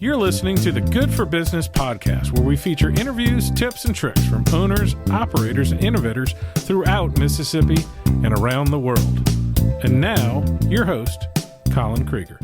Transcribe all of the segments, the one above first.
You're listening to the Good for Business podcast, where we feature interviews, tips, and tricks from owners, operators, and innovators throughout Mississippi and around the world. And now, your host, Colin Krieger.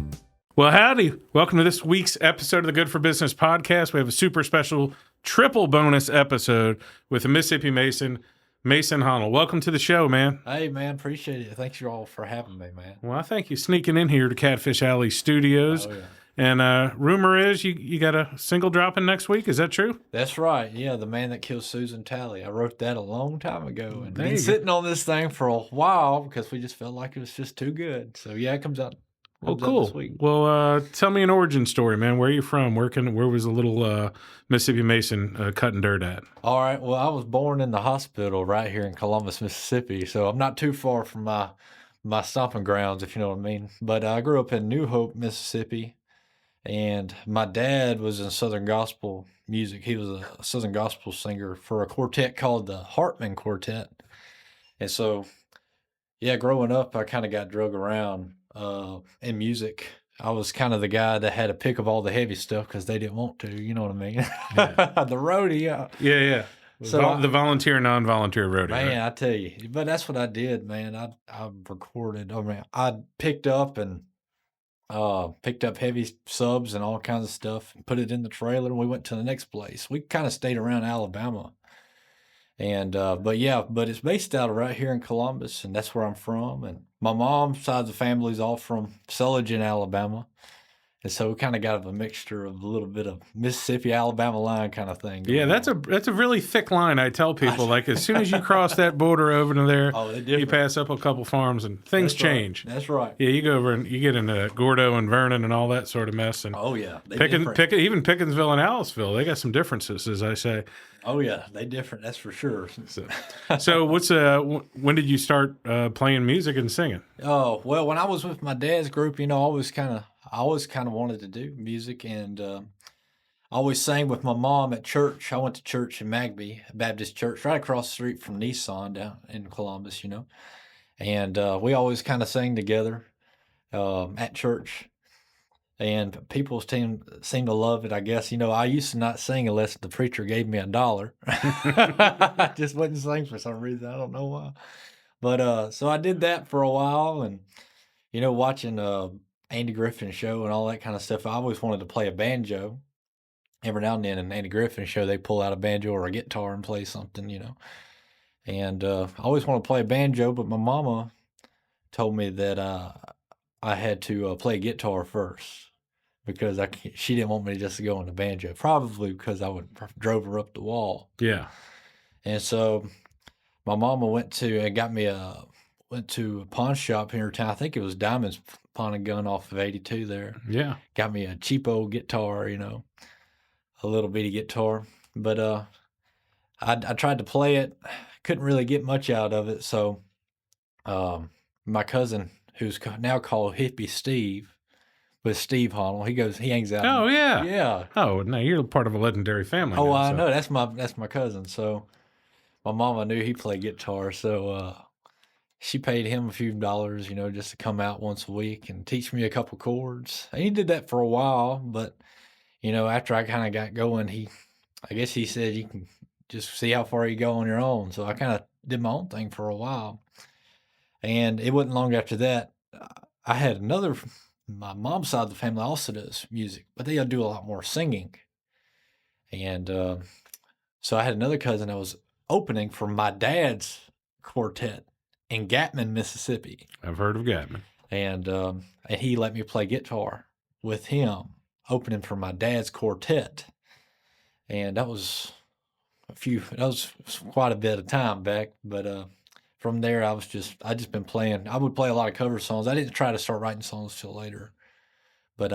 Well, howdy. Welcome to this week's episode of the Good for Business podcast. We have a super special triple bonus episode with the Mississippi Mason, Mason Honnoll. Welcome to the show, man. Hey, man. Appreciate it. Thanks you all for having me, man. Well, I thank you sneaking in here to Catfish Alley Studios. Oh, yeah. And rumor is you got a single dropping next week. Is that true? That's right. Yeah, The Man That Killed Susan Talley. I wrote that a long time ago. And There been you sitting on this thing for a while because we just felt like it was just too good. So, yeah, it comes out. Well, Out cool. this week. Well, tell me an origin story, man. Where are you from? Where was the little Mississippi Mason cutting dirt at? All right. Well, I was born in the hospital right here in Columbus, Mississippi. So I'm not too far from my stomping grounds, if you know what I mean. But I grew up in New Hope, Mississippi. And my dad was in Southern gospel music. He was a Southern gospel singer for a quartet called the Hartman Quartet. And so, yeah, growing up, I kind of got drug around in music. I was kind of the guy that had a pick of all the heavy stuff because they didn't want to. You know what I mean? Yeah. The roadie. Yeah. So the volunteer, non-volunteer roadie. Man, right? I tell you. But that's what I did, man. I recorded. I mean, I picked up heavy subs and all kinds of stuff and put it in the trailer, and we went to the next place. We kind of stayed around Alabama. And but it's based out of right here in Columbus, and that's where I'm from. And my mom's side of the family's all from Sulligent, Alabama. And so we kind of got a mixture of a little bit of Mississippi, Alabama line kind of thing. Yeah, that's a really thick line. I tell people, like, as soon as you cross that border over to there, you pass up a couple farms and things change. Right. That's right. Yeah, you go over and you get into Gordo and Vernon and all that sort of mess. And oh yeah, even Pickensville and Aliceville, they got some differences, as I say. Oh yeah, they different. That's for sure. So what's when did you start playing music and singing? Oh well, when I was with my dad's group, I always kind of wanted to do music, and I always sang with my mom at church. I went to church in Magby, Baptist church, right across the street from Nissan down in Columbus, and we always kind of sang together at church. And people seem to love it, I guess. I used to not sing unless the preacher gave me $1. I just wouldn't sing for some reason. I don't know why. But so I did that for a while, and watching Andy Griffin's show and all that kind of stuff. I always wanted to play a banjo. Every now and then in Andy Griffin's show, they pull out a banjo or a guitar and play something, And I always wanted to play a banjo, but my mama told me that I had to play guitar first because she didn't want me just to go on the banjo. Probably because I drove her up the wall. Yeah. And so my mama went to a pawn shop here in town. I think it was Diamond's Pawn and Gun off of 82 there. Yeah. Got me a cheapo guitar, a little bitty guitar. But I tried to play it. Couldn't really get much out of it. So my cousin, who's now called Hippie Steve, with Steve Honnoll, he hangs out. Oh, yeah. Yeah. Oh, now you're part of a legendary family. Oh, now, I so. know. That's my cousin. So my mama knew he played guitar. So she paid him a few dollars, just to come out once a week and teach me a couple chords. And he did that for a while, but after I kind of got going, I guess he said you can just see how far you go on your own. So I kind of did my own thing for a while. And it wasn't long after that, I had my mom's side of the family also does music, but they do a lot more singing. And so I had another cousin that was opening for my dad's quartet in Gatman, Mississippi. I've heard of Gatman. And he let me play guitar with him, opening for my dad's quartet. And that was quite a bit of time back. But from there, I just been playing. I would play a lot of cover songs. I didn't try to start writing songs till later. But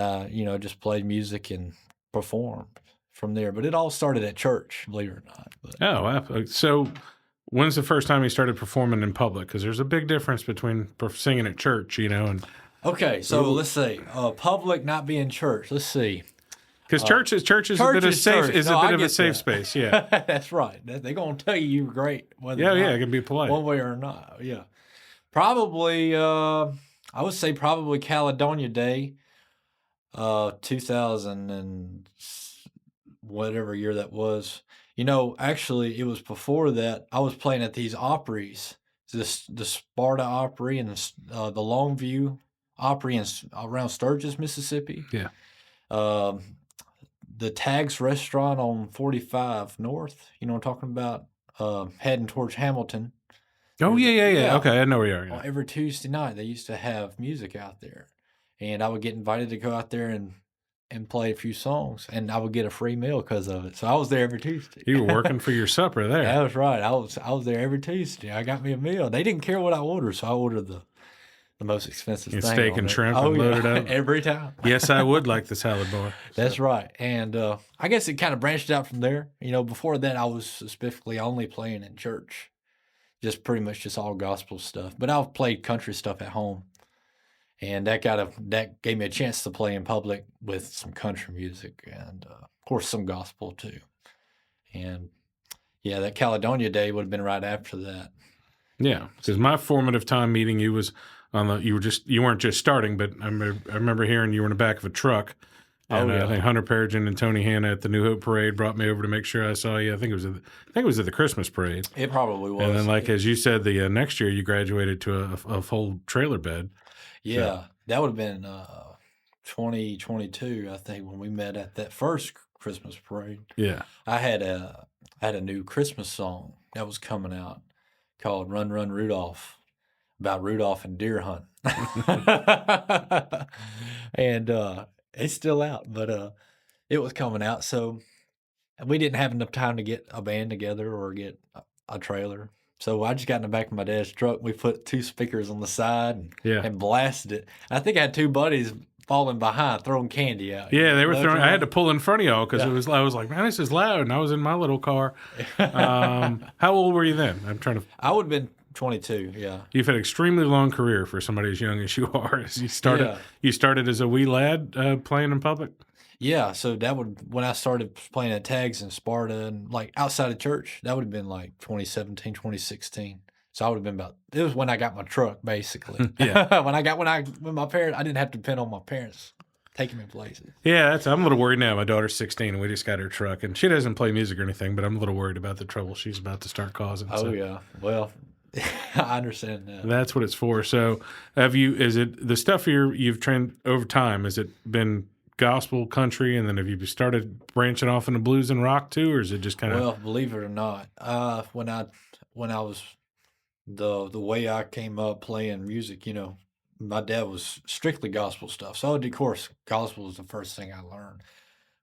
just played music and performed from there. But it all started at church, believe it or not. But, oh, so when's the first time you started performing in public? Because there's a big difference between singing at church, and okay. So let's see, public not being church. Let's see, because church is a bit of a safe space. Yeah, that's right. They're gonna tell you you're great. It can be polite one way or not. Yeah, probably. I would say probably Caledonia Day. 2000 and whatever year that was. Actually, it was before that. I was playing at these Opries, the Sparta Opry and the Longview Opry around Sturgis, Mississippi. Yeah. The Tags Restaurant on 45 North. You know what I'm talking about? Heading towards Hamilton. Oh, yeah. Yeah. Okay, I know where you are. Yeah. Every Tuesday night, they used to have music out there, and I would get invited to go out there and play a few songs, and I would get a free meal because of it. So I was there every Tuesday. You were working for your supper there. That was right. I was there every Tuesday. I got me a meal. They didn't care what I ordered, so I ordered the most expensive thing. Steak and shrimp and loaded up. Every time. Yes, I would like the salad bar. That's right. And I guess it kind of branched out from there. Before that, I was specifically only playing in church, just pretty much just all gospel stuff. But I've played country stuff at home, and that gave me a chance to play in public with some country music and of course some gospel too. And yeah, that Caledonia day would have been right after that. Yeah, because my formative time meeting you was you weren't just starting, but I remember hearing you were in the back of a truck. And I think Hunter Peregrine and Tony Hanna at the New Hope Parade brought me over to make sure I saw you. I think it was at the Christmas parade. It probably was. And then, as you said, the next year you graduated to a full trailer bed. Yeah, so. That would have been 2022, I think, when we met at that first Christmas parade. Yeah, I had a new Christmas song that was coming out called "Run Run Rudolph," about Rudolph and deer hunt. And it's still out, but it was coming out, so we didn't have enough time to get a band together or get a trailer. So I just got in the back of my dad's truck. We put 2 speakers on the side and blasted it. I think I had 2 buddies falling behind, throwing candy out. Yeah, they were throwing. I had to pull in front of y'all because I was like, man, this is loud, and I was in my little car. How old were you then? I would have been 22. Yeah. You've had an extremely long career for somebody as young as you are. You started as a wee lad playing in public. Yeah, so when I started playing at Tags in Sparta and outside of church, that would have been 2017, 2016. So I would have been it was when I got my truck, basically. Yeah. when my parents, I didn't have to depend on my parents taking me places. Yeah, I'm a little worried now. My daughter's 16 and we just got her truck, and she doesn't play music or anything, but I'm a little worried about the trouble she's about to start causing. Oh, yeah. Well, I understand that. That's what it's for. So is it the stuff you've trained over time, has it been gospel, country, and then have you started branching off into blues and rock too, or is it just kind of? Well, believe it or not, when I was the way I came up playing music, my dad was strictly gospel stuff. So of course, gospel was the first thing I learned.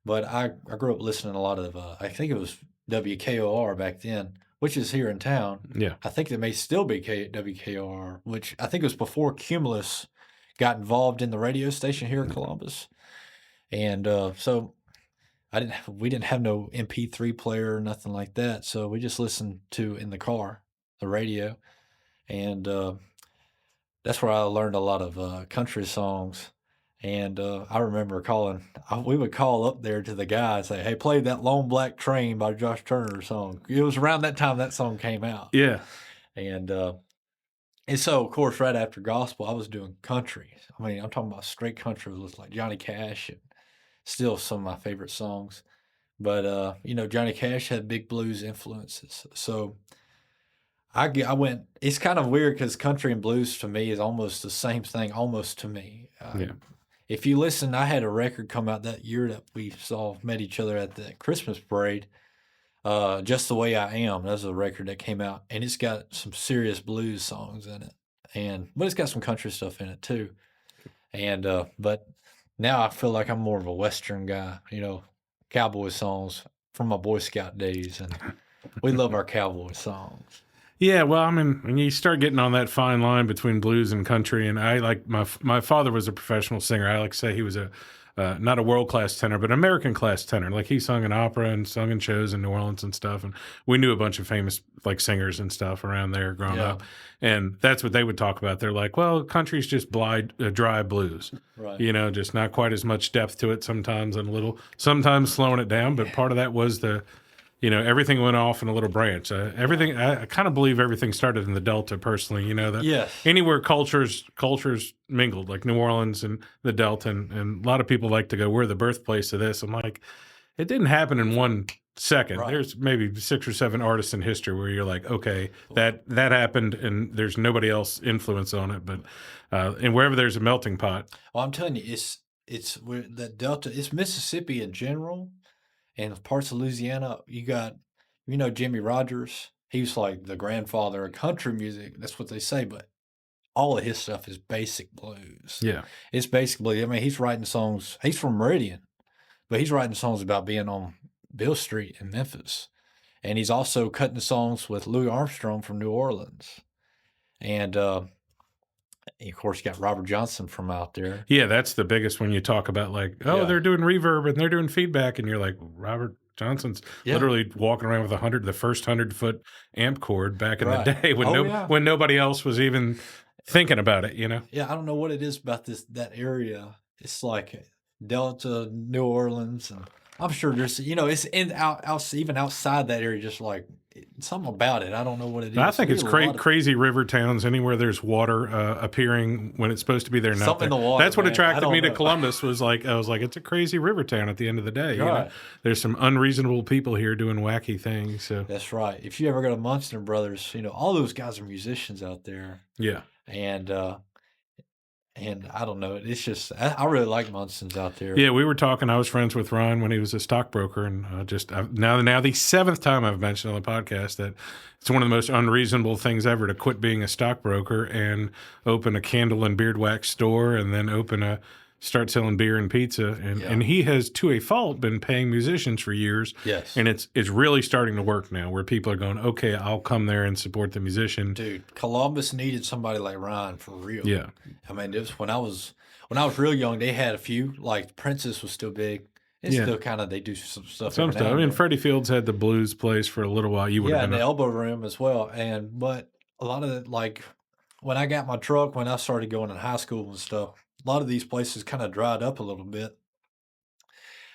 But I grew up listening to a lot of I think it was WKOR back then, which is here in town. Yeah, I think it may still be WKOR, which I think it was before Cumulus got involved in the radio station here in Columbus. And so we didn't have no MP3 player or nothing like that. So we just listened to in the car, the radio. And that's where I learned a lot of country songs. And I remember we would call up there to the guy and say, hey, play that Lone Black Train by Josh Turner song. It was around that time that song came out. Yeah. And so, of course, right after gospel, I was doing country. I mean, I'm talking about straight country with like Johnny Cash and still some of my favorite songs. But, Johnny Cash had big blues influences. So I went, it's kind of weird because country and blues to me is almost the same thing, almost to me. Yeah. If you listen, I had a record come out that year that we met each other at the Christmas parade. Just the Way I Am. That's a record that came out, and it's got some serious blues songs in it, but it's got some country stuff in it too. And but now I feel like I'm more of a Western guy, cowboy songs from my Boy Scout days, and we love our cowboy songs. Yeah, well, I mean, when you start getting on that fine line between blues and country, and I like my father was a professional singer. I like to say he was not a world-class tenor, but an American-class tenor. Like he sung in opera and sung in shows in New Orleans and stuff. And we knew a bunch of famous singers and stuff around there growing up. And that's what they would talk about. They're like, well, country's just dry blues. Right. Just not quite as much depth to it sometimes, and sometimes slowing it down. But part of that was everything went off in a little branch. Everything, I kind of believe everything started in the Delta personally, that Yes. anywhere cultures mingled, like New Orleans and the Delta. And a lot of people like to go, we're the birthplace of this. I'm like, it didn't happen in 1 second. Right. There's maybe 6 or 7 artists in history where you're like, okay, that happened and there's nobody else influence on it. But, and wherever there's a melting pot. Well, I'm telling you, it's where the Delta, it's Mississippi in general, and parts of Louisiana. You got, Jimmy Rogers. He was like the grandfather of country music. That's what they say, but all of his stuff is basic blues. Yeah. It's basically, he's writing songs. He's from Meridian, but he's writing songs about being on Bill Street in Memphis. And he's also cutting songs with Louis Armstrong from New Orleans. And of course, you got Robert Johnson from out there. Yeah, that's the biggest when you talk about like, they're doing reverb and they're doing feedback. And you're like, Robert Johnson's literally walking around with the first 100-foot amp cord back in the day when nobody else was even thinking about it, Yeah, I don't know what it is about that area. It's like Delta, New Orleans, and I'm sure there's, it's even outside that area, just like something about it. I don't know what it is. I think it's crazy river towns, anywhere there's water appearing when it's supposed to be there. Not something there. in the water. That's what attracted me to know. Columbus. I was like, it's a crazy river town. At the end of the day, Right. There's some unreasonable people here doing wacky things. So that's right. If you ever go to Munson Brothers, all those guys are musicians out there. Yeah. And I don't know. It's just I really like Munson's out there. Yeah, we were talking. I was friends with Ron when he was a stockbroker, and now the 7th time I've mentioned on the podcast that it's one of the most unreasonable things ever to quit being a stockbroker and open a candle and beard wax store, and then start selling beer and pizza. And he has, to a fault, been paying musicians for years. Yes. And it's really starting to work now, where people are going, okay, I'll come there and support the musician. Dude, Columbus needed somebody like Ryan for real. Yeah. It was when I was real young, they had a few, like Princess was still big. It's still kind of, they do some stuff. Some stuff. Freddie Fields had the blues place for a little while. You would have been the Elbow Room as well. But a lot of it, like when I got my truck, when I started going in high school and stuff, a lot of these places kind of dried up a little bit.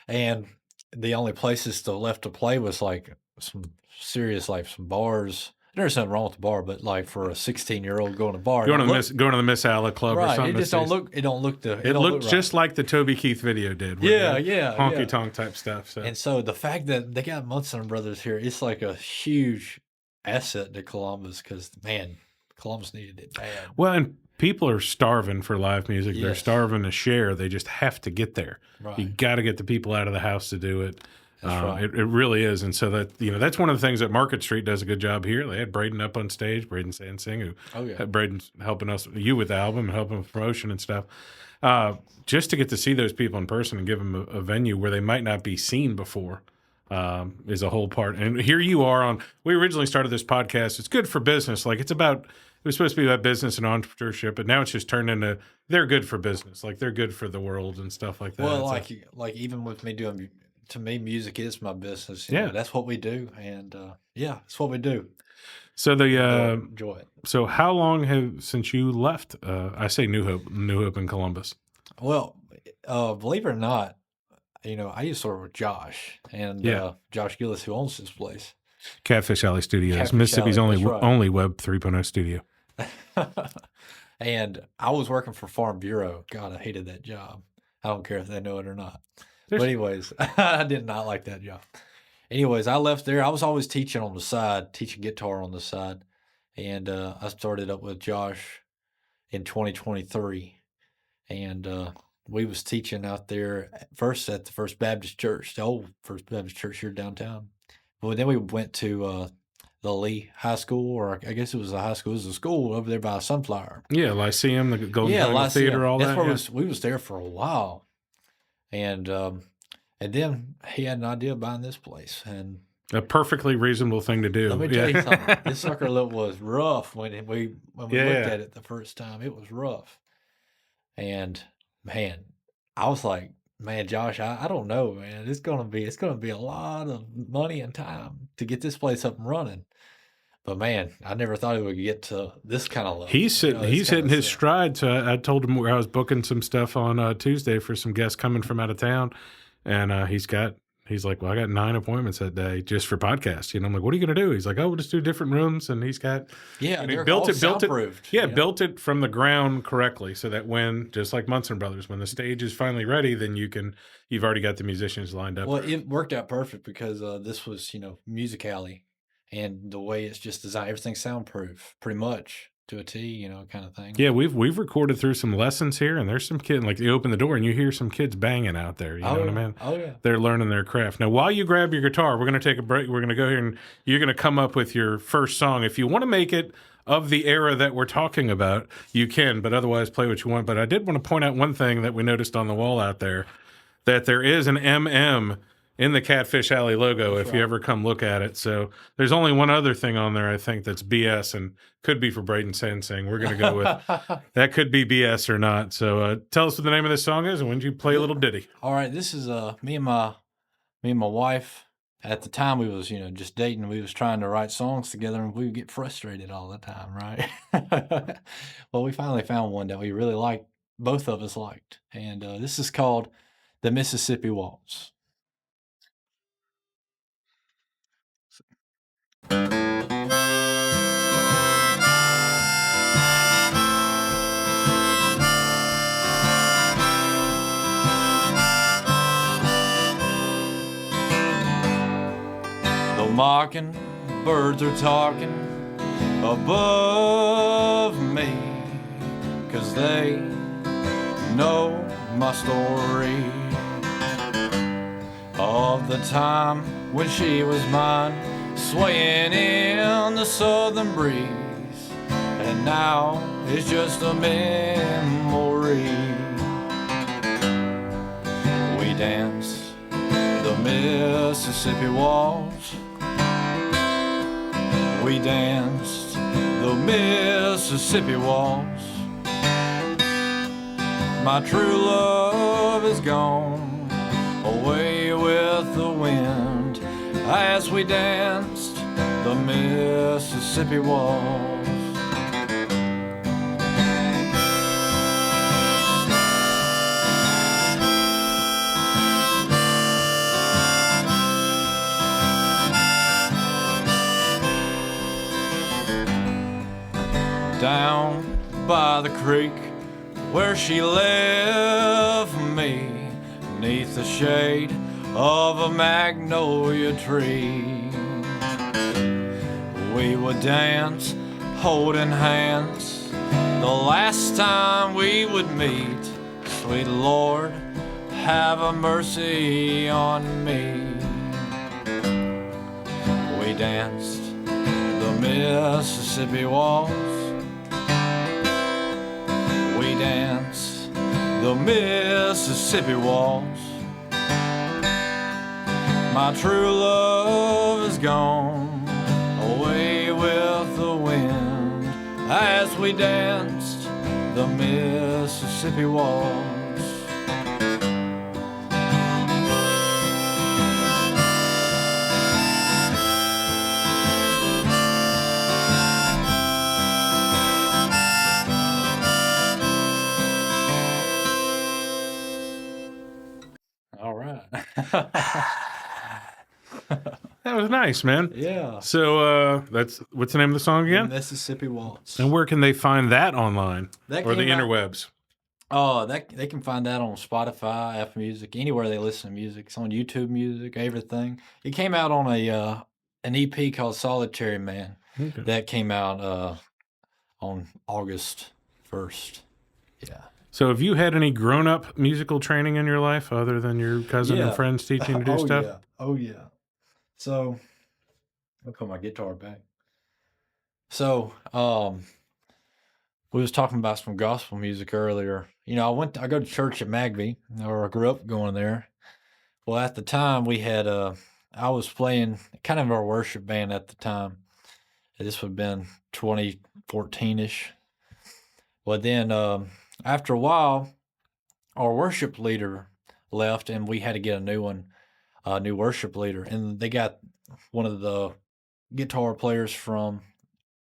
And the only places still left to play was like some serious, like some bars. There's nothing wrong with the bar, but like for a 16-year-old going to a bar, going to the Miss Alla Club or something. It just don't look. It don't look. It looked just like the Toby Keith video did. Honky tonk type stuff. So. And so the fact that they got Munson Brothers here, it's like a huge asset to Columbus because man, Columbus needed it bad. Well, and people are starving for live music. Yes. They're starving to share. They just have to get there. Right. You got to get the people out of the house to do it. That's right. It really is. And so that's one of the things that Market Street does a good job here. They had Braden up on stage, Braden Sansing, who had Braden's helping us, you with the album, helping with promotion and stuff. Just to get to see those people in person and give them a venue where they might not be seen before is a whole part. And here you are we originally started this podcast. It's good for business. Like it was supposed to be about business and entrepreneurship, but now it's just turned into they're good for business. Like they're good for the world and stuff like that. Well, like even with me doing, to me, music is my business. You know, that's what we do. And it's what we do. So enjoy it. So how long since you left? I say New Hope in Columbus. Well, believe it or not, I used to work with Josh and Josh Gillis, who owns this place. Catfish Alley Studios, Mississippi's only Web 3.0 studio. And I was working for Farm Bureau. God, I hated that job. I don't care if they know it or not. But anyways, I did not like that job. Anyways, I left there. I was always teaching on the side, teaching guitar on the side. And I started up with Josh in 2023. And we was teaching out there first at the First Baptist Church, the old First Baptist Church here downtown. But then we went to the Lee High School, or I guess it was a high school. It was a school over there by Sunflower. Yeah, Lyceum, the Golden Theater, all that. That's where we was there for a while. And then he had an idea of buying this place, and a perfectly reasonable thing to do. Let me tell you something. This sucker was rough when we looked at it the first time. It was rough, and man, I was like, man, Josh, I don't know, man. It's gonna be a lot of money and time to get this place up and running. But man, I never thought it would get to this kind of level. He's hitting his stride. So I told him where I was booking some stuff on Tuesday for some guests coming from out of town, and he's got he's like, well, I got 9 appointments that day just for podcasts. I'm like, what are you going to do? He's like, oh, we'll just do different rooms. And he's got, Yeah, he they're built all it, soundproofed. yeah, built it from the ground correctly so that when, just like Munson Brothers, when the stage is finally ready, then you've already got the musicians lined up. Well, it worked out perfect because this was, Music Alley, and the way it's just designed, everything's soundproof pretty much to a T, kind of thing. Yeah, we've recorded through some lessons here, and there's some kids, like you open the door and you hear some kids banging out there. You know what I mean? Oh, yeah. They're learning their craft. Now, while you grab your guitar, we're going to take a break. We're going to go here, and you're going to come up with your first song. If you want to make it of the era that we're talking about, you can, but otherwise play what you want. But I did want to point out one thing that we noticed on the wall out there, that there is an MM in the Catfish Alley logo. That's if you ever come look at it. So there's only one other thing on there, I think, that's BS and could be for Braden Sansing. We're going to go with that could be BS or not. So tell us what the name of this song is, and when you play a little ditty. All right, this is me and my wife. At the time, we was just dating. We was trying to write songs together, and we would get frustrated all the time, right? Well, we finally found one that we really liked. Both of us liked, and this is called "The Mississippi Waltz." The mockingbirds are talking above me, 'cause they know my story of the time when she was mine, swaying in the southern breeze, and now it's just a memory. We danced the Mississippi Waltz. We danced the Mississippi Waltz. My true love is gone away with the wind, as we danced the Mississippi Waltz. Down by the creek where she left me, neath the shade of a magnolia tree, we would dance holding hands the last time we would meet. Sweet Lord, have a mercy on me. We danced the Mississippi Waltz. We danced the Mississippi Waltz. My true love is gone away with the wind, as we danced the Mississippi Waltz. All right. That was nice, man. Yeah. So that's what's the name of the song again? The Mississippi Waltz. And where can they find that online or the came out- interwebs? Oh, they can find that on Spotify, Apple Music, anywhere they listen to music. It's on YouTube Music, everything. It came out on an EP called Solitary Man. Okay. That came out on August 1st. Yeah. So have you had any grown-up musical training in your life other than your cousin and friends teaching to do stuff? Yeah. Oh, yeah. So, I'll put my guitar back. So, we was talking about some gospel music earlier. I go to church at Magby, or I grew up going there. Well, at the time we had, I was playing kind of our worship band at the time. This would have been 2014-ish. Well, then, after a while, our worship leader left, and we had to get a new one, a new worship leader. And they got one of the guitar players from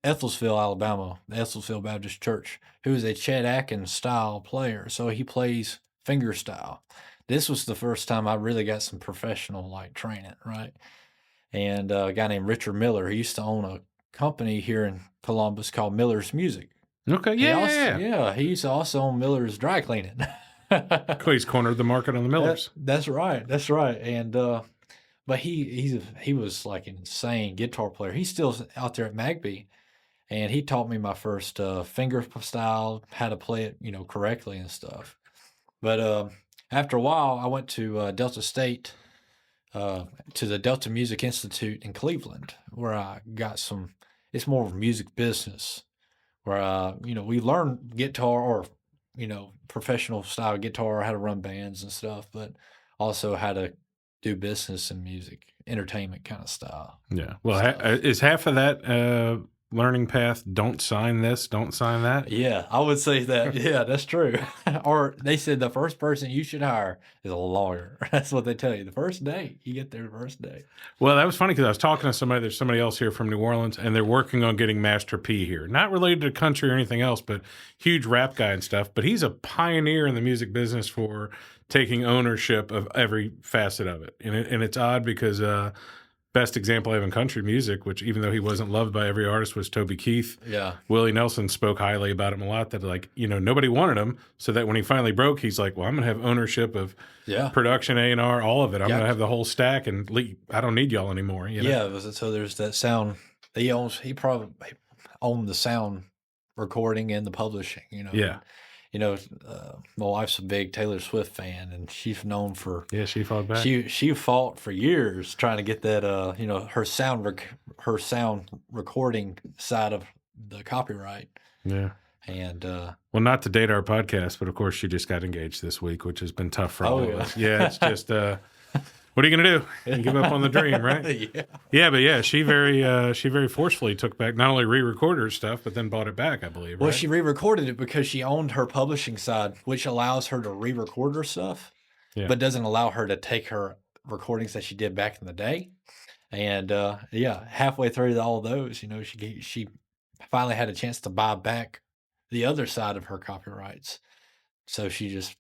Ethelsville, Alabama, the Ethelsville Baptist Church, who is a Chet Atkins style player. So he plays finger style. this was the first time I really got some professional like training, right? And a guy named Richard Miller, he used to own a company here in Columbus called Miller's Music. Okay, yeah. He used to also own Miller's Dry Cleaning. He's cornered the market on the Millers. That's right. And but he was like an insane guitar player. He's still out there at Magbee, and he taught me my first finger style, how to play it, correctly and stuff. But after a while, I went to Delta State, to the Delta Music Institute in Cleveland, where I got some. It's more of music business, where we learn guitar or professional style guitar, how to run bands and stuff, but also how to do business and music, entertainment kind of style. Yeah. Well, is half of that learning path, don't sign this, don't sign that? Yeah, I would say that. Yeah, that's true. Or they said the first person you should hire is a lawyer. That's what they tell you. The first day, you get there the first day. Well, that was funny because I was talking to somebody, there's somebody else here from New Orleans, and they're working on getting Master P here. Not related to country or anything else, but huge rap guy and stuff. But he's a pioneer in the music business for taking ownership of every facet of it. And it's odd because best example I have in country music, which even though he wasn't loved by every artist, was Toby Keith. Yeah. Willie Nelson spoke highly about him a lot, that nobody wanted him, so that when he finally broke, he's like, well, I'm going to have ownership of production, A&R, all of it. I'm going to have the whole stack, and I don't need y'all anymore. Yeah, so there's that sound. He probably owned the sound recording and the publishing, Yeah. My wife's a big Taylor Swift fan, and she's known for she fought back. She fought for years trying to get that her sound recording side of the copyright. Yeah. And well, not to date our podcast, but of course she just got engaged this week, which has been tough for all of us. Yeah, it's just what are you going to do? You give up on the dream, right? Yeah, but yeah, she very forcefully took back, not only re-recorded her stuff, but then bought it back, I believe. Well, right? she re-recorded it because she owned her publishing side, which allows her to re-record her stuff, but doesn't allow her to take her recordings that she did back in the day. And halfway through all of those, she finally had a chance to buy back the other side of her copyrights. So she just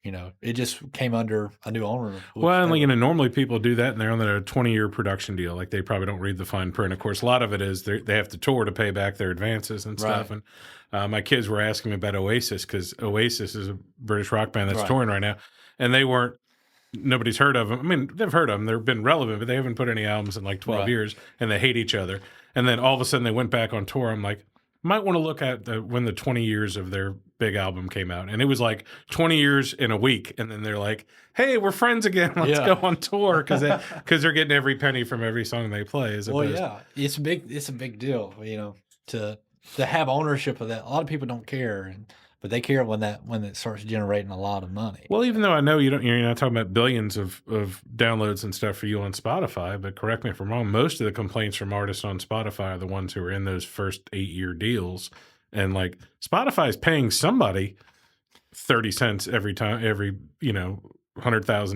it just came under a new owner. Well, normally people do that, and they're on a 20-year production deal. Like, they probably don't read the fine print. Of course, a lot of it is they have to tour to pay back their advances and stuff. Right. And my kids were asking me about Oasis, because Oasis is a British rock band that's touring right now, and nobody's heard of them. I mean, they've heard of them. They've been relevant, but they haven't put any albums in like 12 years, and they hate each other. And then all of a sudden they went back on tour. I'm like, might want to look at when the 20 years of their big album came out. And it was like 20 years in a week. And then they're like, hey, we're friends again. Let's go on tour. Because they're getting every penny from every song they play. It's a big deal, to have ownership of that. A lot of people don't care, but they care when it starts generating a lot of money. Well, even though I know you're not talking about billions of downloads and stuff for you on Spotify, but correct me if I'm wrong, most of the complaints from artists on Spotify are the ones who are in those first 8-year deals. And Spotify is paying somebody 30 cents every 100,000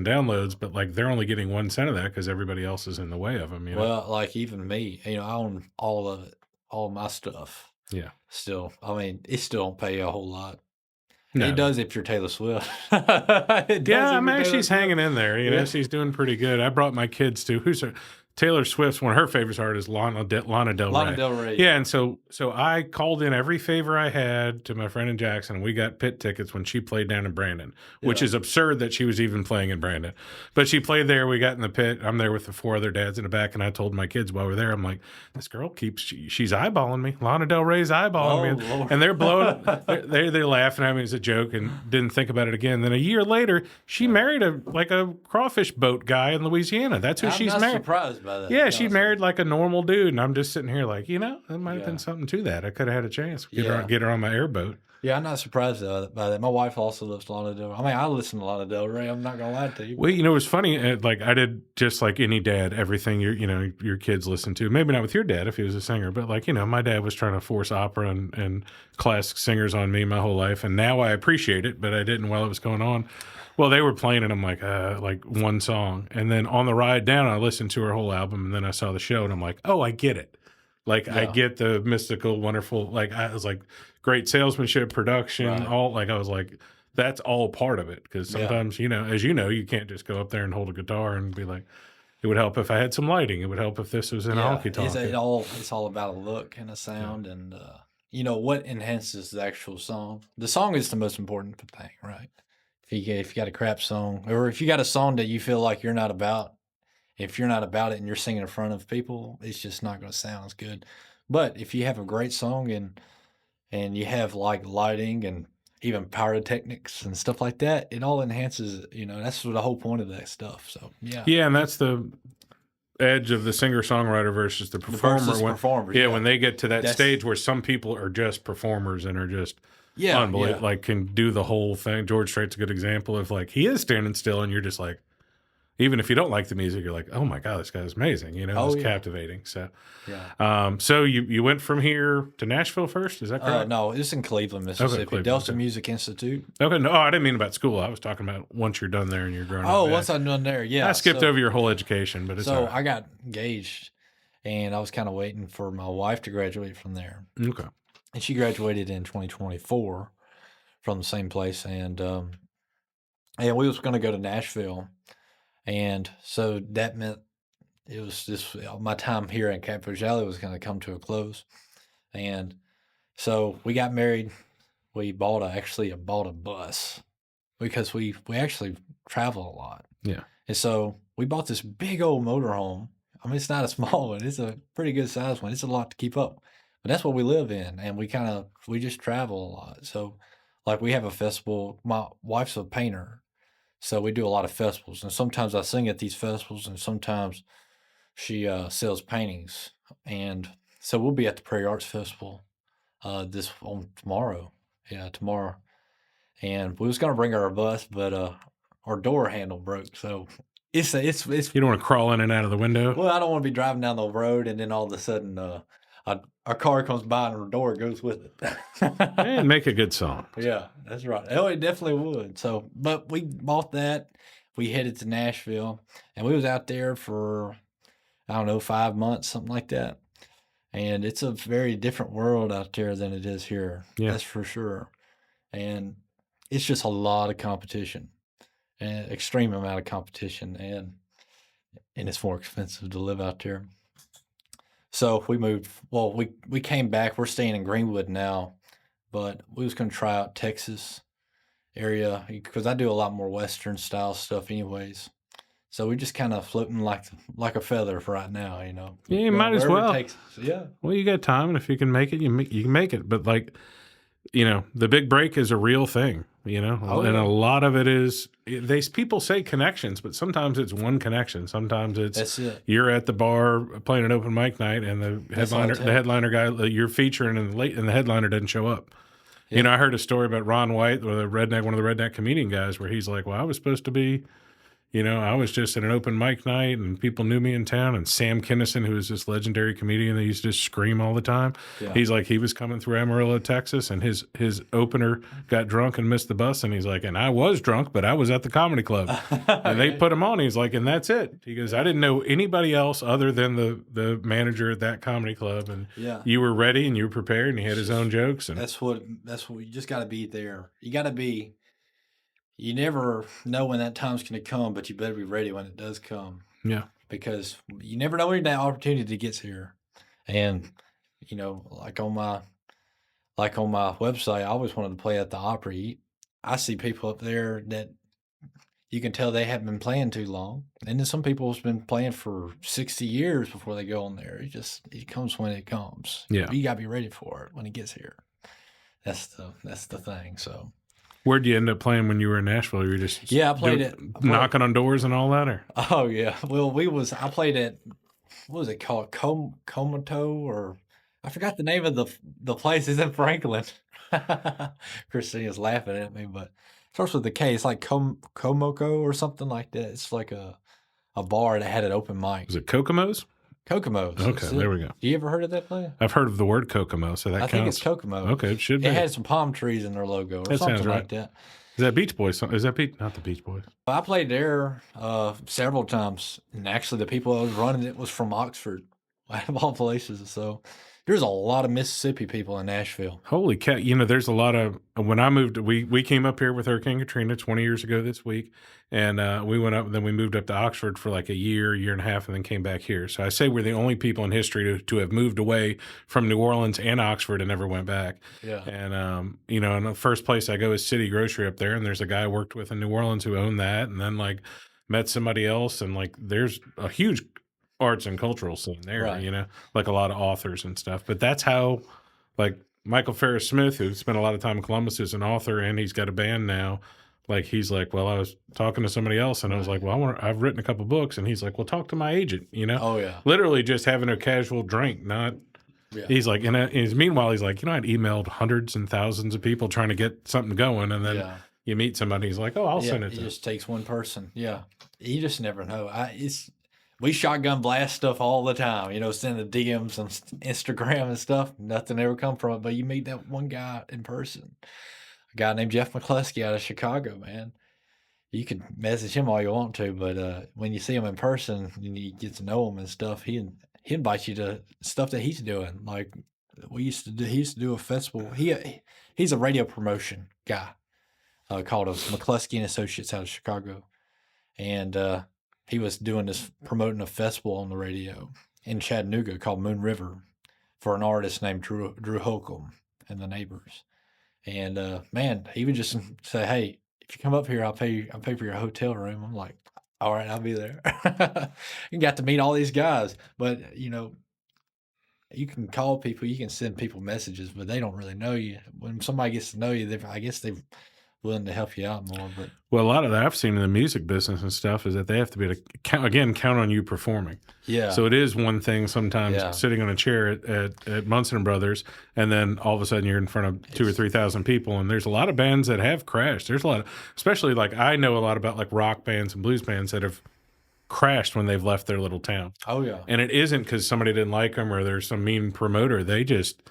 downloads, but they're only getting 1 cent of that because everybody else is in the way of them. Well, even me, I own all of it, all my stuff. Yeah. Still, it still don't pay a whole lot. No. It does if you're Taylor Swift. She's hanging in there. She's doing pretty good. I brought my kids to Taylor Swift's one of her favorite artists, Lana Del Rey. Lana Del Rey. Yeah, and so I called in every favor I had to my friend in Jackson, and we got pit tickets when she played down in Brandon, which is absurd that she was even playing in Brandon. But she played there. We got in the pit. I'm there with the 4 other dads in the back, and I told my kids while we're there, I'm like, this girl she's eyeballing me. Lana Del Rey's eyeballing me. Lord. And they're blowing, they're laughing at me as a joke and didn't think about it again. Then a year later, she married a crawfish boat guy in Louisiana. That's who she's married. I'm not surprised by that. Yeah, she married like a normal dude, and I'm just sitting here like, there might have been something to that. I could have had a chance. Get her on my airboat. Yeah, I'm not surprised by that. My wife also loves Lana Del Rey. I listen to Lana Del Rey. I'm not gonna lie to you. Well, it was funny. I did just like any dad, everything your kids listen to. Maybe not with your dad if he was a singer, but my dad was trying to force opera and classic singers on me my whole life, and now I appreciate it, but I didn't while it was going on. Well, they were playing it. I'm like one song, and then on the ride down, I listened to her whole album, and then I saw the show, and I'm like, oh, I get it. I get the mystical, wonderful. I was like, great salesmanship, production, all. I was like, that's all part of it. Because sometimes, as you can't just go up there and hold a guitar and be like, it would help if I had some lighting. It would help if this was in a honky tonk. It's all about a look and a sound, and what enhances the actual song. The song is the most important thing, right? If you got a crap song, or if you got a song that you feel like you're not about, if you're not about it and you're singing in front of people, it's just not going to sound as good. But if you have a great song and you have like lighting and even pyrotechnics and stuff like that, it all enhances it. That's the whole point of that stuff. So yeah, and that's the edge of the singer-songwriter versus the performer. When they get to that stage where some people are just performers and are just unbelievable, like can do the whole thing. George Strait's a good example of like he is standing still and you're just like, even if you don't like the music, you're like, oh my God, this guy's amazing. It's captivating. So, so you went from here to Nashville first? Is that correct? No, it's in Cleveland, Mississippi. Okay, Delta Music Institute. Okay, no, I didn't mean about school. I was talking about once you're done there and you're grown up. Oh, once I'm done there, yeah. I skipped over your whole education, but it's all right. I got engaged, and I was kind of waiting for my wife to graduate from there. Okay. And she graduated in 2024 from the same place, and we was going to go to Nashville. And so that meant it was just my time here in Catfish Alley was going to come to a close. And so we got married. We bought a bus because we actually travel a lot. Yeah. And so we bought this big old motorhome. I mean, it's not a small one. It's a pretty good size one. It's a lot to keep up. But that's what we live in. And we just travel a lot. So like we have a festival. My wife's a painter. So we do a lot of festivals, and sometimes I sing at these festivals, and sometimes she sells paintings. And so we'll be at the Prairie Arts Festival tomorrow. Yeah, tomorrow. And we was gonna bring our bus, but our door handle broke. So it's you don't want to crawl in and out of the window. Well, I don't want to be driving down the road, and then all of a sudden our car comes by and our door goes with it. And make a good song. Yeah, that's right. Oh, it definitely would. So, but we bought that. We headed to Nashville, and we was out there for, 5 months, something like that. And it's a very different world out there than it is here. Yeah. That's for sure. And it's just a lot of competition, an extreme amount of competition, and it's more expensive to live out there. So we moved. Well, we came back. We're staying in Greenwood now, but we was going to try out Texas area because I do a lot more Western style stuff anyways. So we're just kind of floating like a feather for right now, Yeah, you might as well. Yeah. Well, you got time, and if you can make it, you can make it. But the big break is a real thing, and a lot of it is people say connections, but sometimes it's one connection. Sometimes it's you're at the bar playing an open mic night, and the headliner guy you're featuring and the headliner doesn't show up. Yeah. I heard a story about Ron White, one of the redneck comedian guys, where he's like, well, I was supposed to be. I was just at an open mic night and people knew me in town. And Sam Kinison, who is this legendary comedian that used to just scream all the time, he's like, he was coming through Amarillo, Texas, and his opener got drunk and missed the bus. And he's like, and I was drunk, but I was at the comedy club. And they put him on. He's like, and that's it. He goes, I didn't know anybody else other than the manager at that comedy club. And you were ready and you were prepared, and he had his own jokes. And that's what you just got to be there. You got to be. You never know when that time's going to come, but you better be ready when it does come. Yeah. Because you never know when that opportunity gets here. And, like on my website, I always wanted to play at the Opry. I see people up there that you can tell they haven't been playing too long. And then some people have been playing for 60 years before they go on there. It comes when it comes. Yeah. You got to be ready for it when it gets here. That's the thing. So. Where'd you end up playing when you were in Nashville? You were just I played knocking on doors and all that, or? Oh yeah, well I played at, what was it called, Comato, or I forgot the name of the place. Is in Franklin. Christina's laughing at me, but it starts with a K. It's like Komoko or something like that. It's like a bar that had an open mic. Was it Kokomo's? Kokomo's. Okay, there we go. You ever heard of that place? I've heard of the word Kokomo, so that counts. I think it's Kokomo. Okay, it should be. It had some palm trees in their logo or something like that. Is that Beach Boys? Is that not the Beach Boys? I played there several times, and actually the people that was running it was from Oxford. out of all places. So there's a lot of Mississippi people in Nashville. Holy cow. There's a lot of, when I moved, we came up here with Hurricane Katrina 20 years ago this week. And we went up, and then we moved up to Oxford for like a year and a half, and then came back here. So I say we're the only people in history to have moved away from New Orleans and Oxford and never went back. Yeah. And, and the first place I go is City Grocery up there. And there's a guy I worked with in New Orleans who owned that. And then like met somebody else. And like, there's a huge arts and cultural scene there, Right. like a lot of authors and stuff. But that's how, like Michael Ferris Smith, who spent a lot of time in Columbus, is an author, and he's got a band now. Like, he's like, well, I was talking to somebody else, and I was like, well, I've written a couple books, and he's like, well, talk to my agent, Oh yeah. literally just having a casual drink, not. Yeah. He's like, meanwhile, he's like, I'd emailed hundreds and thousands of people trying to get something going, and then you meet somebody, he's like, oh, I'll send it to. It just takes one person. Yeah, you just never know. We shotgun blast stuff all the time. Send the DMs on Instagram and stuff. Nothing ever come from it. But you meet that one guy in person, a guy named Jeff McCluskey out of Chicago, man. You can message him all you want to, but when you see him in person and you get to know him and stuff, he invites you to stuff that he's doing. Like he used to do a festival. He's a radio promotion guy called McCluskey and Associates out of Chicago, and he was doing this promoting a festival on the radio in Chattanooga called Moon River for an artist named Drew Holcomb and the Neighbors. And man, he would just say, "Hey, if you come up here, I'll pay for your hotel room." I'm like, "All right, I'll be there." You got to meet all these guys, but you can call people, you can send people messages, but they don't really know you. When somebody gets to know you, I guess they're willing to help you out more. But Well, a lot of that I've seen in the music business and stuff is that they have to be able to count on you performing. yeah, So it is one thing sometimes Yeah. sitting on a chair at Munson Brothers, and then all of a sudden you're in front of 2,000 or 3,000 people. And there's a lot of bands that have crashed. There's a lot of, especially like I know a lot about like rock bands and blues bands that have crashed when they've left their little town. oh yeah, And it isn't because somebody didn't like them or there's some mean promoter. They just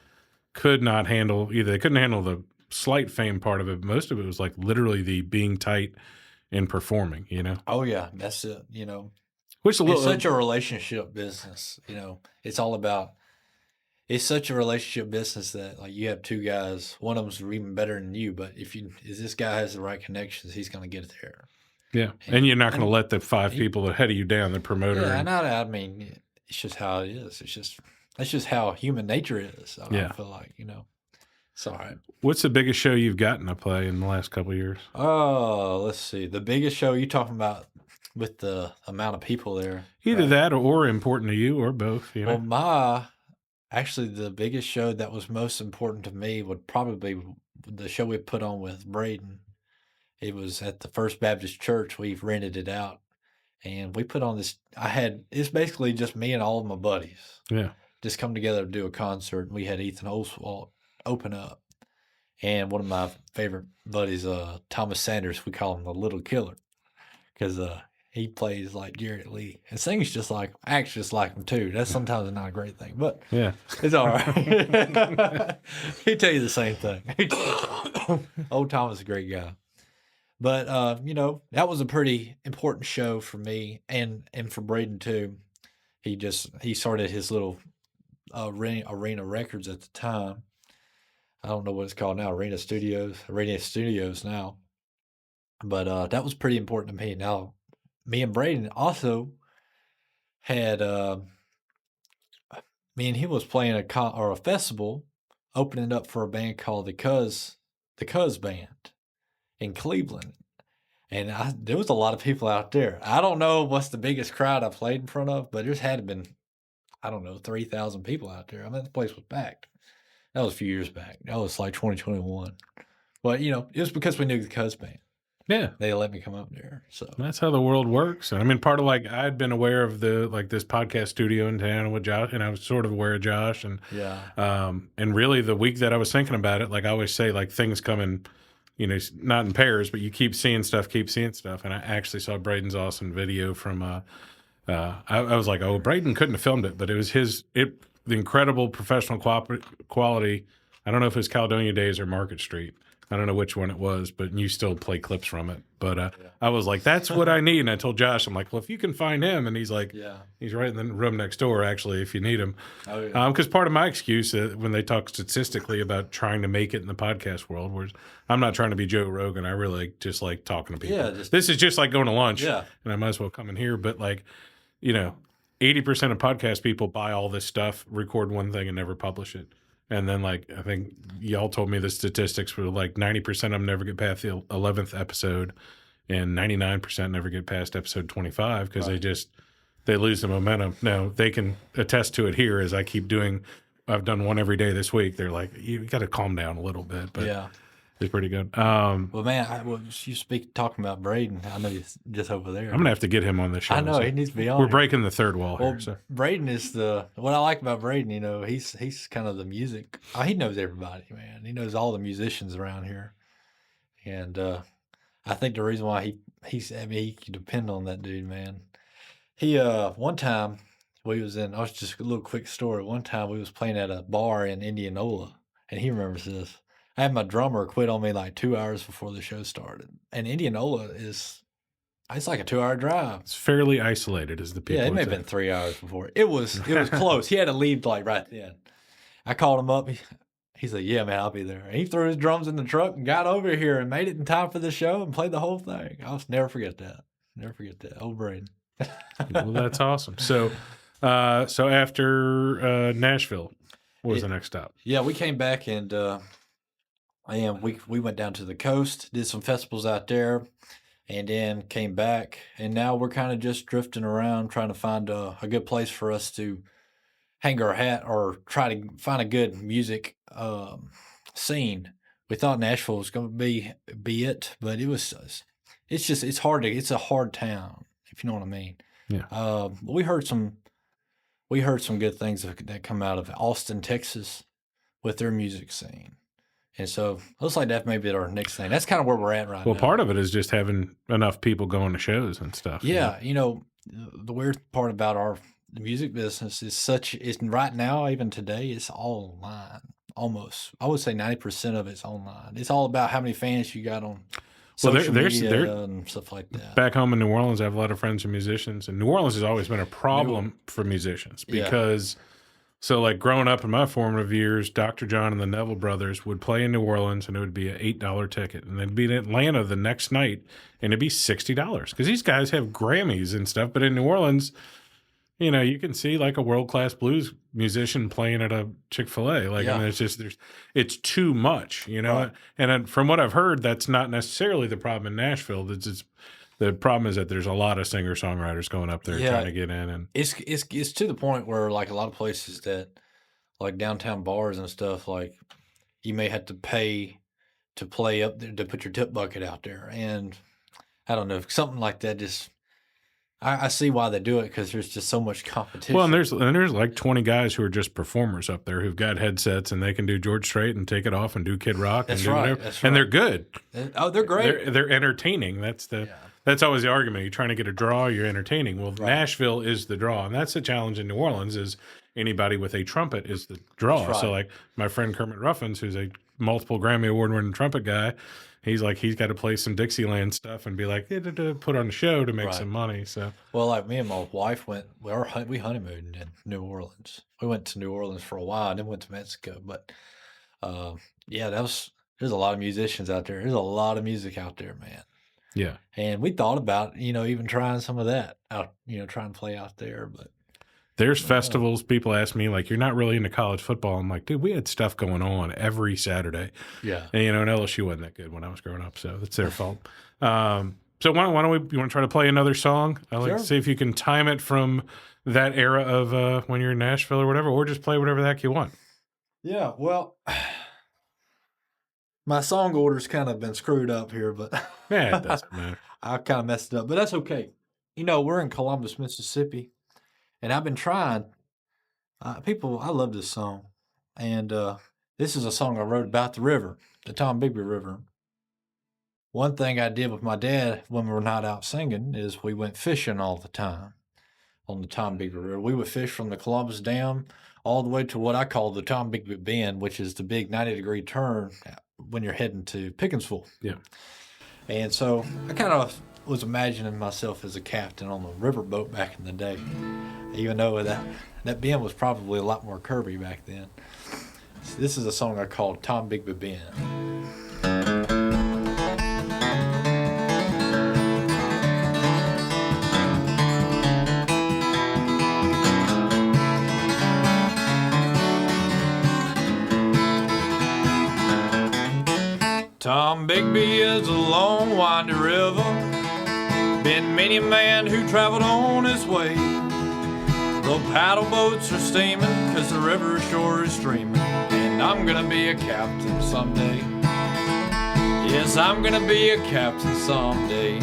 could not handle either. They couldn't handle the slight fame part of it. But most of it was like literally the being tight and performing, oh yeah, that's it. Which a It's little, such a relationship business. It's all about. It's such a relationship business that like you have two guys. One of them's even better than you, but if this guy has the right connections, he's going to get there. yeah. And you're not going to let the five people ahead of you down, the promoter. Yeah, and- I mean, it's just how it is. That's just how human nature is. I feel like it's all right. What's the biggest show you've gotten to play in the last couple of years? Oh, let's see. The biggest show you talking about with the amount of people there? Either right? that or important to you or both. Well, actually, the biggest show that was most important to me would probably be the show we put on with Braden. It was at the First Baptist Church. We've rented it out, and we put on this. It's basically just me and all of my buddies. Yeah. Just come together to do a concert. And we had Ethan Oswald open up, and one of my favorite buddies, Thomas Sanders. We call him the Little Killer because he plays like Jarrett Lee and sings acts just like him too. That's sometimes not a great thing, but Yeah. it's all right. He'd tell you the same thing. Old Thomas is a great guy. But that was a pretty important show for me and for Braden too. He started his little Arena Records at the time. I don't know what it's called now, Arena Studios now. But that was pretty important to me. Now, me and Braden also had me and he was playing a festival, opening up for a band called the Cuz Band in Cleveland. And there was a lot of people out there. I don't know what's the biggest crowd I played in front of, but there's had to been, I don't know, 3,000 people out there. I mean, the place was packed. That was a few years back. That was like 2021. But, it was because we knew the Cuz Band. Yeah. They let me come up there. So That's how the world works. And I mean, part of I'd been aware of this podcast studio in town with Josh, and I was sort of aware of Josh. And, yeah. And really the week that I was thinking about it, like I always say, like things come in, not in pairs, but you keep seeing stuff. And I actually saw Braden's awesome video from, I was like, oh, Braden couldn't have filmed it, but it was the incredible professional quality. I don't know if it was Caledonia Days or Market Street. I don't know which one it was, but you still play clips from it. But I was like, that's what I need. And I told Josh, I'm like, well, if you can find him, and he's like, he's right in the room next door, actually, if you need him. Oh, yeah. Because part of my excuse when they talk statistically about trying to make it in the podcast world, was I'm not trying to be Joe Rogan. I really just like talking to people. Yeah, this is just like going to lunch. Yeah. And I might as well come in here. But like, 80% of podcast people buy all this stuff, record one thing, and never publish it. And then, like, I think y'all told me the statistics were like 90% of them never get past the 11th episode, and 99% never get past episode 25 because they lose the momentum. Now, they can attest to it here as I keep doing. I've done one every day this week. They're like, you got to calm down a little bit. But it's pretty good. Well, man, you talking about Braden. I know he's just over there. I'm going to have to get him on this show. I know, he needs to be on. We're breaking the third wall here. So. Braden is what I like about Braden, he's kind of the music. He knows everybody, man. He knows all the musicians around here. And I think the reason why he can depend on that dude, man. He, one time, I'll just a little quick story. One time we was playing at a bar in Indianola, and he remembers this. I had my drummer quit on me like 2 hours before the show started. And Indianola it's like a 2-hour drive. It's fairly isolated, as the people. Yeah, it may have been 3 hours before. It was close. He had to leave like right then. I called him up. He said, "Yeah, man, I'll be there." And he threw his drums in the truck and got over here and made it in time for the show and played the whole thing. I'll never forget that. Never forget that. Old Braden. Well, that's awesome. So after Nashville, what was the next stop? Yeah, we came back and we went down to the coast, did some festivals out there, and then came back. And now we're kind of just drifting around trying to find a good place for us to hang our hat or try to find a good music scene. We thought Nashville was going to be it, but it's hard it's a hard town, if you know what I mean. Yeah. We heard some good things that come out of Austin, Texas, with their music scene. And so it looks like that may be our next thing. That's kind of where we're at right now. Well, part of it is just having enough people going to shows and stuff. Yeah. The weird part about the music business is right now, even today, it's all online. Almost. I would say 90% of it's online. It's all about how many fans you got on social media and stuff like that. Back home in New Orleans, I have a lot of friends who are musicians. And New Orleans has always been a problem for musicians because... Yeah. So, like, growing up in my formative years, Dr. John and the Neville Brothers would play in New Orleans, and it would be an $8 ticket. And they'd be in Atlanta the next night, and it'd be $60. Because these guys have Grammys and stuff. But in New Orleans, you can see, like, a world-class blues musician playing at a Chick-fil-A. Like, I mean, it's too much, Right. And from what I've heard, that's not necessarily the problem in Nashville. The problem is that there's a lot of singer-songwriters going up there trying to get in, and it's to the point where, like, a lot of places that, like downtown bars and stuff, like, you may have to pay to play up there to put your tip bucket out there, and I don't know, something like that. Just I see why they do it because there's just so much competition. Well, and there's like 20 guys who are just performers up there who've got headsets and they can do George Strait and take it off and do Kid Rock and do whatever, and they're good. Oh, they're great. They're entertaining. That's always the argument. You're trying to get a draw, you're entertaining. Well, Nashville is the draw, and that's the challenge in New Orleans is anybody with a trumpet is the draw. Right. So, like, my friend Kermit Ruffins, who's a multiple Grammy Award-winning trumpet guy, he's got to play some Dixieland stuff and be like, put on a show to make some money. So, well, like me and my wife we honeymooned in New Orleans. We went to New Orleans for a while and then went to Mexico. But, there's a lot of musicians out there. There's a lot of music out there, man. Yeah. And we thought about, even trying some of that out, trying to play out there. But there's festivals. People ask me, like, you're not really into college football. I'm like, dude, we had stuff going on every Saturday. Yeah. And, and LSU wasn't that good when I was growing up, so it's their fault. So why don't you want to try to play another song? I'd like to see if you can time it from that era of when you're in Nashville or whatever, or just play whatever the heck you want. Yeah, well... My song order's kind of been screwed up here, but yeah, it doesn't matter. I kind of messed it up, but that's okay. We're in Columbus, Mississippi, and I've been trying. I love this song, and this is a song I wrote about the river, the Tombigbee River. One thing I did with my dad when we were not out singing is we went fishing all the time on the Tombigbee River. We would fish from the Columbus Dam all the way to what I call the Tombigbee Bend, which is the big 90-degree turn when you're heading to Pickinsville. Yeah. And so I kind of was imagining myself as a captain on the riverboat back in the day, even though that bend was probably a lot more curvy back then. So this is a song I called Tombigbee Bend. Tombigbee is a long, winding river. Been many a man who traveled on his way. The paddle boats are steaming, 'cause the river shore is streaming. And I'm gonna be a captain someday. Yes, I'm gonna be a captain someday.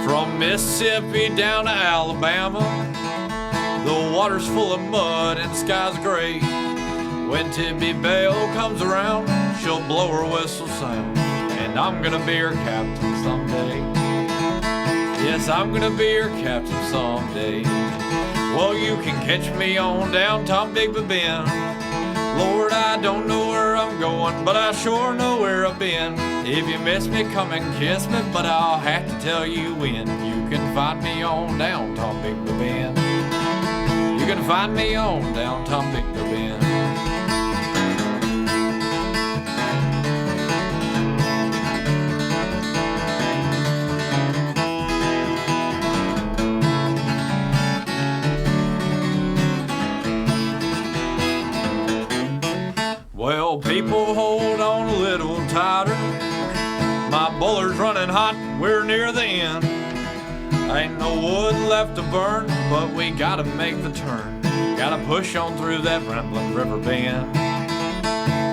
From Mississippi down to Alabama, the water's full of mud and the sky's gray. When Tibby Bell comes around, she'll blow her whistle sound. And I'm gonna be her captain someday. Yes, I'm gonna be her captain someday. Well, you can catch me on down Tombigbee Bend. Lord, I don't know where I'm going, but I sure know where I've been. If you miss me, come and kiss me, but I'll have to tell you when. You can find me on down Tombigbee Bend. You can find me on down Tombigbee Bend. Well, people, hold on a little tighter. My buller's running hot, we're near the end. Ain't no wood left to burn, but we gotta make the turn. Gotta push on through that rambling river bend.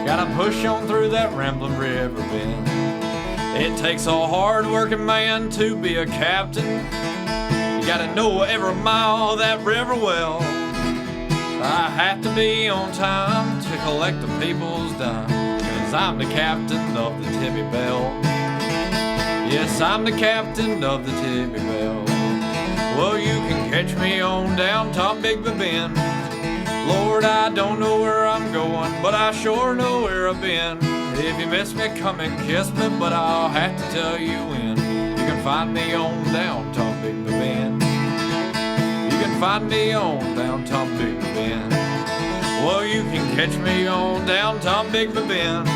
Gotta push on through that rambling river bend. It takes a hard-working man to be a captain. You gotta know every mile of that river well. I have to be on time to collect the people's dime, 'cause I'm the captain of the Tibby Bell. Yes, I'm the captain of the Tibby Bell. Well, you can catch me on down Tombigbee Bend. Lord, I don't know where I'm going, but I sure know where I've been. If you miss me, come and kiss me, but I'll have to tell you when. You can find me on down Tombigbee Bend. You can find me on down Tombigbee Bend. Well, you can catch me on down Tombigbee Bend.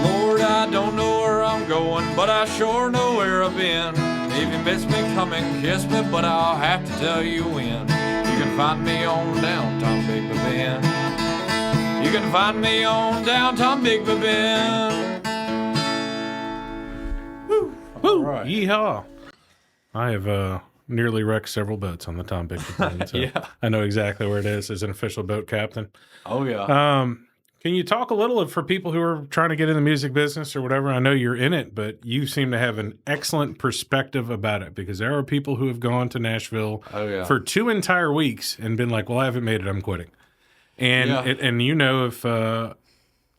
Lord, I don't know where I'm going, but I sure know where I've been. If you miss me, come and kiss me, but I'll have to tell you when. You can find me on down Tombigbee Bend. You can find me on down Tombigbee Bend. Woo! All right. Yeehaw! I have nearly wrecked several boats on the Tombigbee Bend, so Yeah. I know exactly where it is as an official boat captain. Oh, yeah. Can you talk a little for people who are trying to get in the music business or whatever? I know you're in it, but you seem to have an excellent perspective about it, because there are people who have gone to Nashville Oh, yeah. for 2 entire weeks and been like, well, I haven't made it, I'm quitting. And Yeah. and you know, if as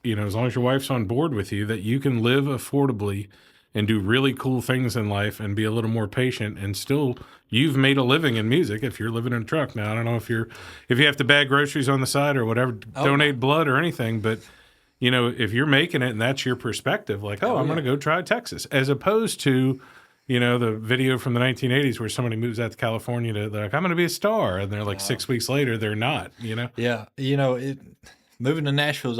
long as your wife's on board with you, that you can live affordably and do really cool things in life and be a little more patient, and still you've made a living in music if you're living in a truck. Now, I don't know if you have to bag groceries on the side or whatever, donate blood or anything, but if you're making it and that's your perspective, like, I'm going to go try Texas, as opposed to, the video from the 1980s where somebody moves out to California they're like, I'm going to be a star. And they're like 6 weeks later, they're not, Yeah. Moving to Nashville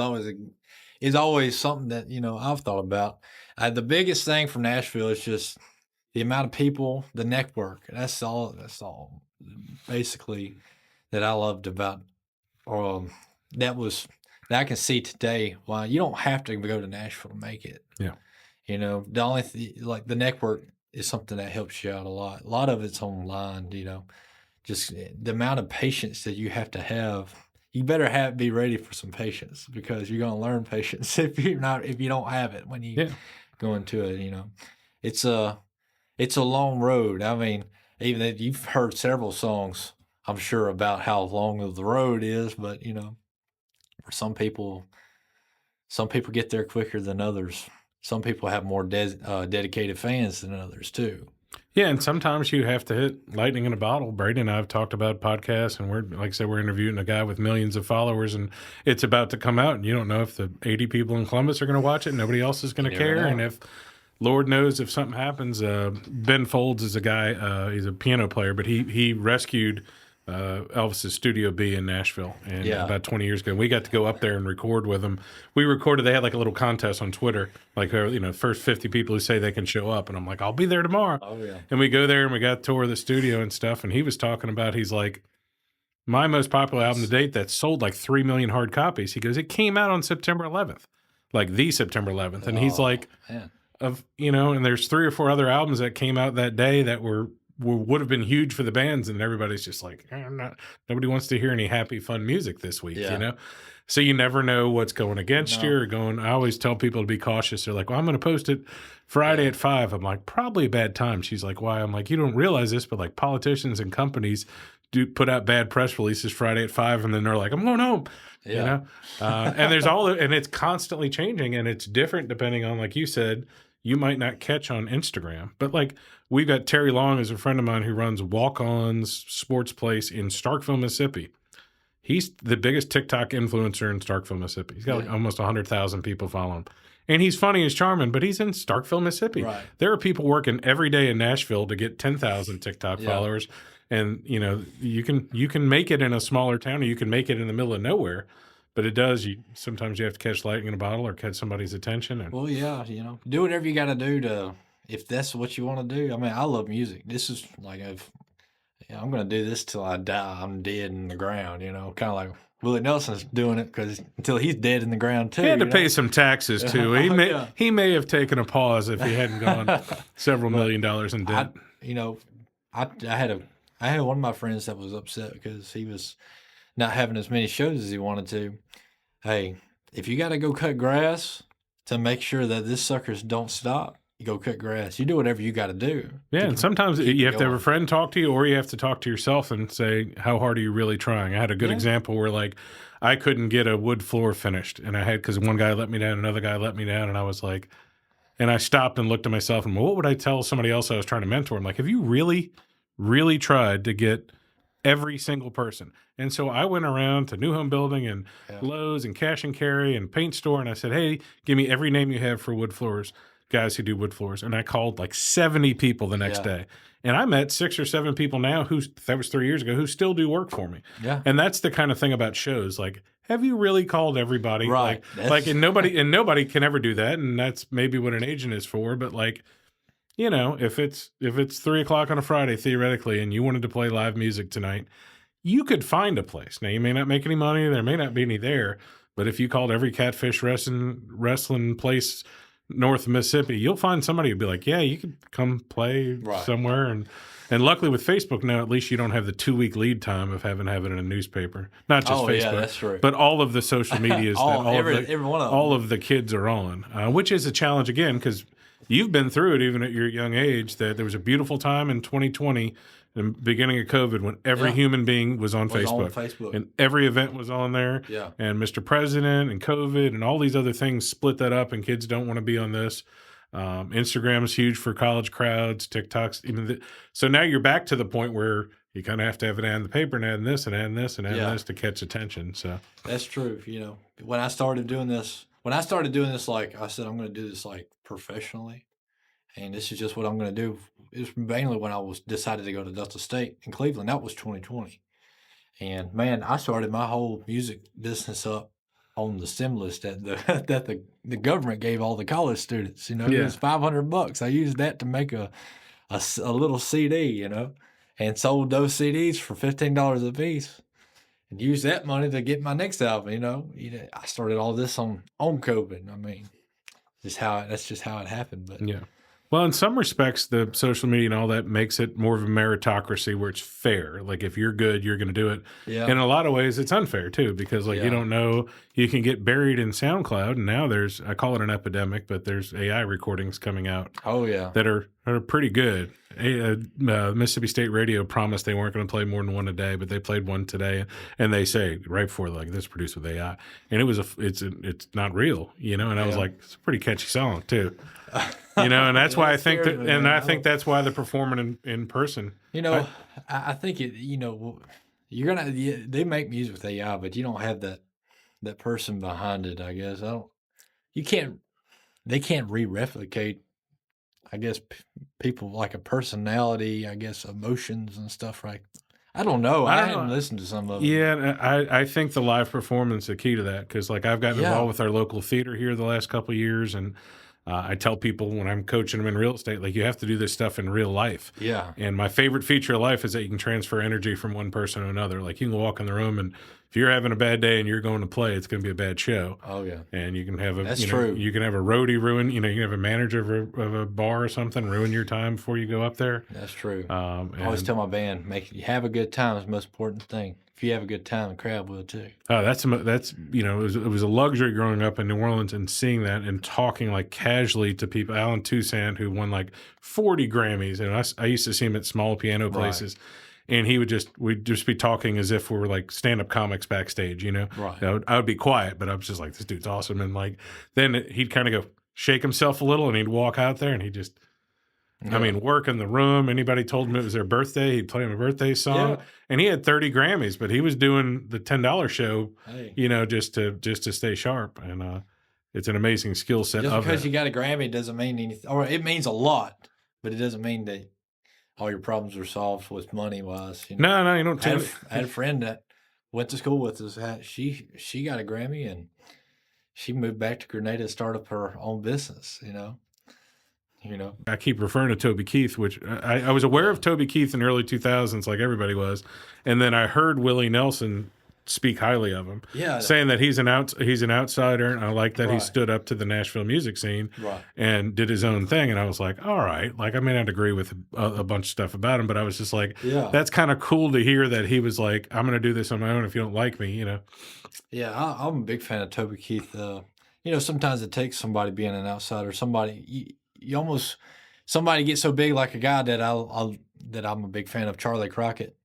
is always something that, I've thought about. The biggest thing from Nashville is just the amount of people, the network. That's all basically that I loved about, that I can see today why you don't have to go to Nashville to make it. Yeah. The only like the network is something that helps you out a lot. A lot of it's online, just the amount of patience that you have to have. You better be ready for some patience, because you're going to learn patience if you don't have it when you go into it. It's a long road. I mean, even if you've heard several songs, I'm sure, about how long the road is, but for some people get there quicker than others. Some people have more dedicated fans than others too. Yeah, and sometimes you have to hit lightning in a bottle. Brady and I have talked about podcasts, and like I said, we're interviewing a guy with millions of followers, and it's about to come out, and you don't know if the 80 people in Columbus are going to watch it, nobody else is going to care, and if Lord knows if something happens. Ben Folds is a guy, he's a piano player, but he rescued Elvis's Studio B in Nashville and about 20 years ago. We got to go up there and record with him. We recorded, they had like a little contest on Twitter, like, first 50 people who say they can show up. And I'm like, I'll be there tomorrow. Oh, yeah. And we go there and we got a tour of the studio and stuff. And he was talking about, he's like, my most popular album to date that sold like 3 million hard copies. He goes, it came out on September 11th, like the September 11th. And he's like, man. And there's 3 or 4 other albums that came out that day that would have been huge for the bands, and everybody's just like, nobody wants to hear any happy, fun music this week, So you never know what's going against you or going. I always tell people to be cautious. They're like, well, I'm going to post it Friday at 5. I'm like, probably a bad time. She's like, why? I'm like, you don't realize this, but like politicians and companies do put out bad press releases Friday at 5, and then they're like, I'm going home. And there's and it's constantly changing, and it's different depending on, like you said, you might not catch on Instagram, but like we've got Terry Long as a friend of mine who runs Walk-On's Sports Place in Starkville, Mississippi. He's the biggest TikTok influencer in Starkville, Mississippi. He's got like almost 100,000 people following him. And he's funny and charming, but he's in Starkville, Mississippi. Right. There are people working every day in Nashville to get 10,000 TikTok followers. And, you can make it in a smaller town, or you can make it in the middle of nowhere. But it does. Sometimes you have to catch lightning in a bottle or catch somebody's attention. And, well, do whatever you got to do if that's what you want to do. I mean, I love music. This is like I'm going to do this till I die. I'm dead in the ground. Kind of like Willie Nelson's doing it until he's dead in the ground too. He had to pay some taxes too. He may have taken a pause if he hadn't gone several $1 million in debt. I had one of my friends that was upset because he was not having as many shows as he wanted to. Hey, if you got to go cut grass to make sure that this suckers don't stop, you go cut grass. You do whatever you got to do. Yeah, and sometimes you have to have a friend talk to you, or you have to talk to yourself and say, how hard are you really trying? I had a good example where, like, I couldn't get a wood floor finished, and because one guy let me down, another guy let me down, and I was like, and I stopped and looked at myself and, what would I tell somebody else I was trying to mentor? I'm like, have you really, really tried to get every single person? And so I went around to New Home Building and Lowe's and Cash and Carry and Paint Store, and I said, hey, give me every name you have for wood floors, guys who do wood floors. And I called like 70 people the next day. And I met 6 or 7 people now that was 3 years ago, who still do work for me. Yeah. And that's the kind of thing about shows. Like, have you really called everybody? Right. And nobody can ever do that. And that's maybe what an agent is for. But like, if it's 3:00 on a Friday, theoretically, and you wanted to play live music tonight, you could find a place. Now, you may not make any money. There may not be any there. But if you called every catfish wrestling place north of Mississippi, you'll find somebody who'd be like, yeah, you could come play somewhere. And luckily with Facebook now, at least you don't have the 2-week lead time of having it in a newspaper. Not just Facebook, that's true. but all of the social medias every one of them. all of the kids are on, which is a challenge again, because you've been through it even at your young age, that there was a beautiful time in 2020, the beginning of COVID, when every human being was on Facebook. And every event was on there. Yeah. And Mr. President and COVID and all these other things split that up, and kids don't want to be on this. Instagram is huge for college crowds, TikToks. So now you're back to the point where you kind of have to have an ad in the paper and add this and add this and add this to catch attention. So that's true. When I started doing this, like I said, I'm going to do this like professionally, and this is just what I'm going to do. It was mainly when I decided to go to Delta State in Cleveland. That was 2020. And man, I started my whole music business up on the stimulus that the government gave all the college students. It was $500. I used that to make a little CD, and sold those CDs for $15 a piece, and used that money to get my next album. I started all this on COVID. I mean, that's just how it happened. But yeah. Well, in some respects, the social media and all that makes it more of a meritocracy where it's fair. Like, if you're good, you're going to do it. Yeah. In a lot of ways, it's unfair, too, because, you don't know. You can get buried in SoundCloud, and now I call it an epidemic, but there's AI recordings coming out. Oh, yeah. That are pretty good. Mississippi State Radio promised they weren't going to play more than one a day, but they played one today, and they say right before like this produced with AI, and it's not real, And I was like, it's a pretty catchy song too, and that's why I think that, and I think that's why they're performing in person. I think you're gonna they make music with AI, but you don't have that person behind it. I guess they can't replicate. I guess people like a personality, I guess emotions and stuff, right? I don't know. I haven't listened to some of it. Yeah, I think the live performance is the key to that because like I've gotten involved with our local theater here the last couple of years, and I tell people when I'm coaching them in real estate, like you have to do this stuff in real life. Yeah. And my favorite feature of life is that you can transfer energy from one person to another. Like you can walk in the room and if you're having a bad day and you're going to play, it's going to be a bad show. Oh yeah. And you can have That's true. You can have a roadie ruin. You can have a manager of a bar or something ruin your time before you go up there. That's true. I always tell my band, have a good time is the most important thing. If you have a good time, the crowd will too. Oh, that's it was a luxury growing up in New Orleans and seeing that and talking like casually to people. Alan Toussaint, who won like 40 Grammys, and I used to see him at small piano places. Right. And we'd just be talking as if we were like stand-up comics backstage, Right. I would be quiet, but I was just like, this dude's awesome. And like, then he'd kind of go shake himself a little and he'd walk out there and he just, work in the room. Anybody told him it was their birthday, he'd play him a birthday song. Yeah. And he had 30 Grammys, but he was doing the $10 show, just to stay sharp. And it's an amazing skill set. Just because you got a Grammy doesn't mean anything, or it means a lot, but it doesn't mean that all your problems are solved with money wise. No, you don't. I had a friend that went to school with us. She got a Grammy and she moved back to Grenada to start up her own business. I keep referring to Toby Keith, which I was aware of Toby Keith in the early 2000s, like everybody was, and then I heard Willie Nelson speak highly of him, saying that he's an outsider, and I like that he stood up to the Nashville music scene and did his own thing. And I was like, all right, like I may not agree with a bunch of stuff about him, but I was just like, that's kind of cool to hear that he was like, I'm going to do this on my own if you don't like me, Yeah, I'm a big fan of Toby Keith. Sometimes it takes somebody being an outsider, somebody gets so big like a guy that I'm a big fan of, Charlie Crockett.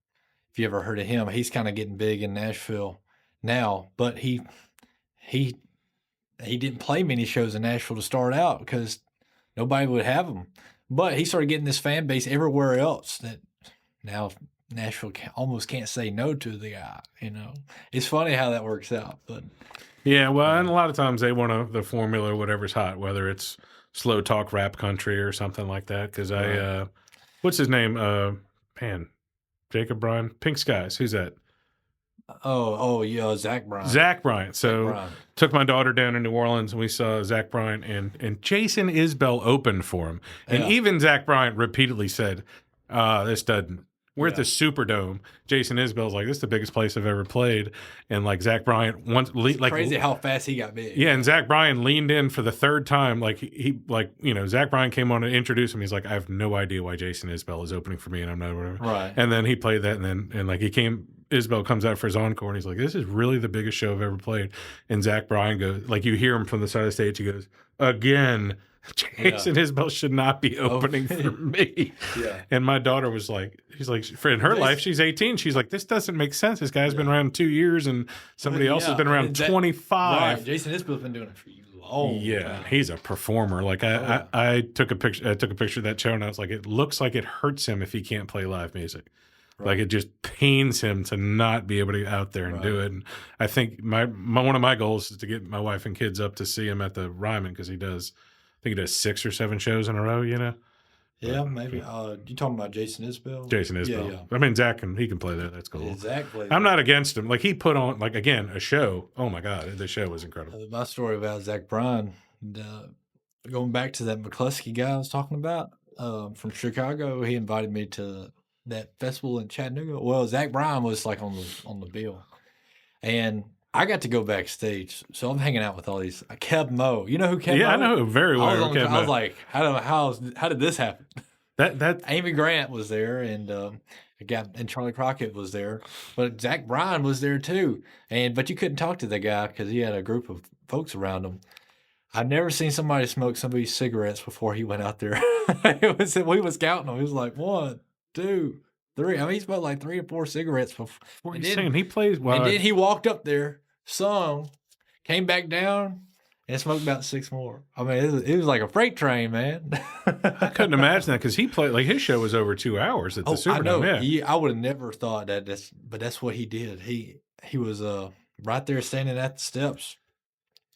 If you ever heard of him, he's kind of getting big in Nashville now, but he didn't play many shows in Nashville to start out because nobody would have him. But he started getting this fan base everywhere else that now Nashville almost can't say no to the guy. It's funny how that works out. But yeah, well, and a lot of times they want the formula, whatever's hot, whether it's slow talk rap country or something like that. Because what's his name? Jacob Bryan, Pink Skies. Who's that? Oh, yeah, Zach Bryan. Zach Bryan. So took my daughter down to New Orleans and we saw Zach Bryan and Jason Isbell opened for him. And even Zach Bryan repeatedly said, this doesn't. We're at the Superdome. Jason Isbell's like, this is the biggest place I've ever played. And like Zach Bryan crazy how fast he got big. Yeah, and Zach Bryan leaned in for the third time. Like Zach Bryan came on and introduced him. He's like, I have no idea why Jason Isbell is opening for me, and I'm not whatever. Right. And then he played that, Isbell comes out for his encore, and he's like, this is really the biggest show I've ever played. And Zach Bryan goes, like you hear him from the side of the stage, he goes, again. Jason Isbell should not be opening for me. And my daughter was like, in her life, she's 18. She's like, this doesn't make sense. This guy's been around 2 years and somebody else has been around 25. Right. Jason Isbell's been doing it for you long. Yeah, he's a performer. Like I took a picture of that show and I was like, it looks like it hurts him if he can't play live music. Right. Like it just pains him to not be able to get out there and do it. And I think one of my goals is to get my wife and kids up to see him at the Ryman because I think he does 6 or 7 shows in a row, Yeah, maybe. You talking about Jason Isbell? Jason Isbell. Yeah. I mean, Zach he can play that. That's cool. Exactly. I'm not against him. Like he put on, like again, a show. Oh my God, the show was incredible. My story about Zach Bryan, going back to that McCluskey guy I was talking about from Chicago, he invited me to that festival in Chattanooga. Well, Zach Bryan was like on the bill, and I got to go backstage, so I'm hanging out with all these Kev Mo. You know who Kev Mo? Yeah, I know very well. I was like, how did this happen? That Amy Grant was there, and Charlie Crockett was there, but Zach Bryan was there too. But you couldn't talk to the guy because he had a group of folks around him. I've never seen somebody smoke somebody's cigarettes before he went out there. We was counting them. He was like 1, 2, 3. I mean, he smoked like 3 or 4 cigarettes before. What are And you then, saying? He plays and well. then he walked up there, sung, came back down, and smoked about 6 more. I mean, it was like a freight train, man. I couldn't imagine that because he played like his show was over 2 hours at the Superdome. I know. Yeah. I would have never thought that. But that's what he did. He was right there standing at the steps,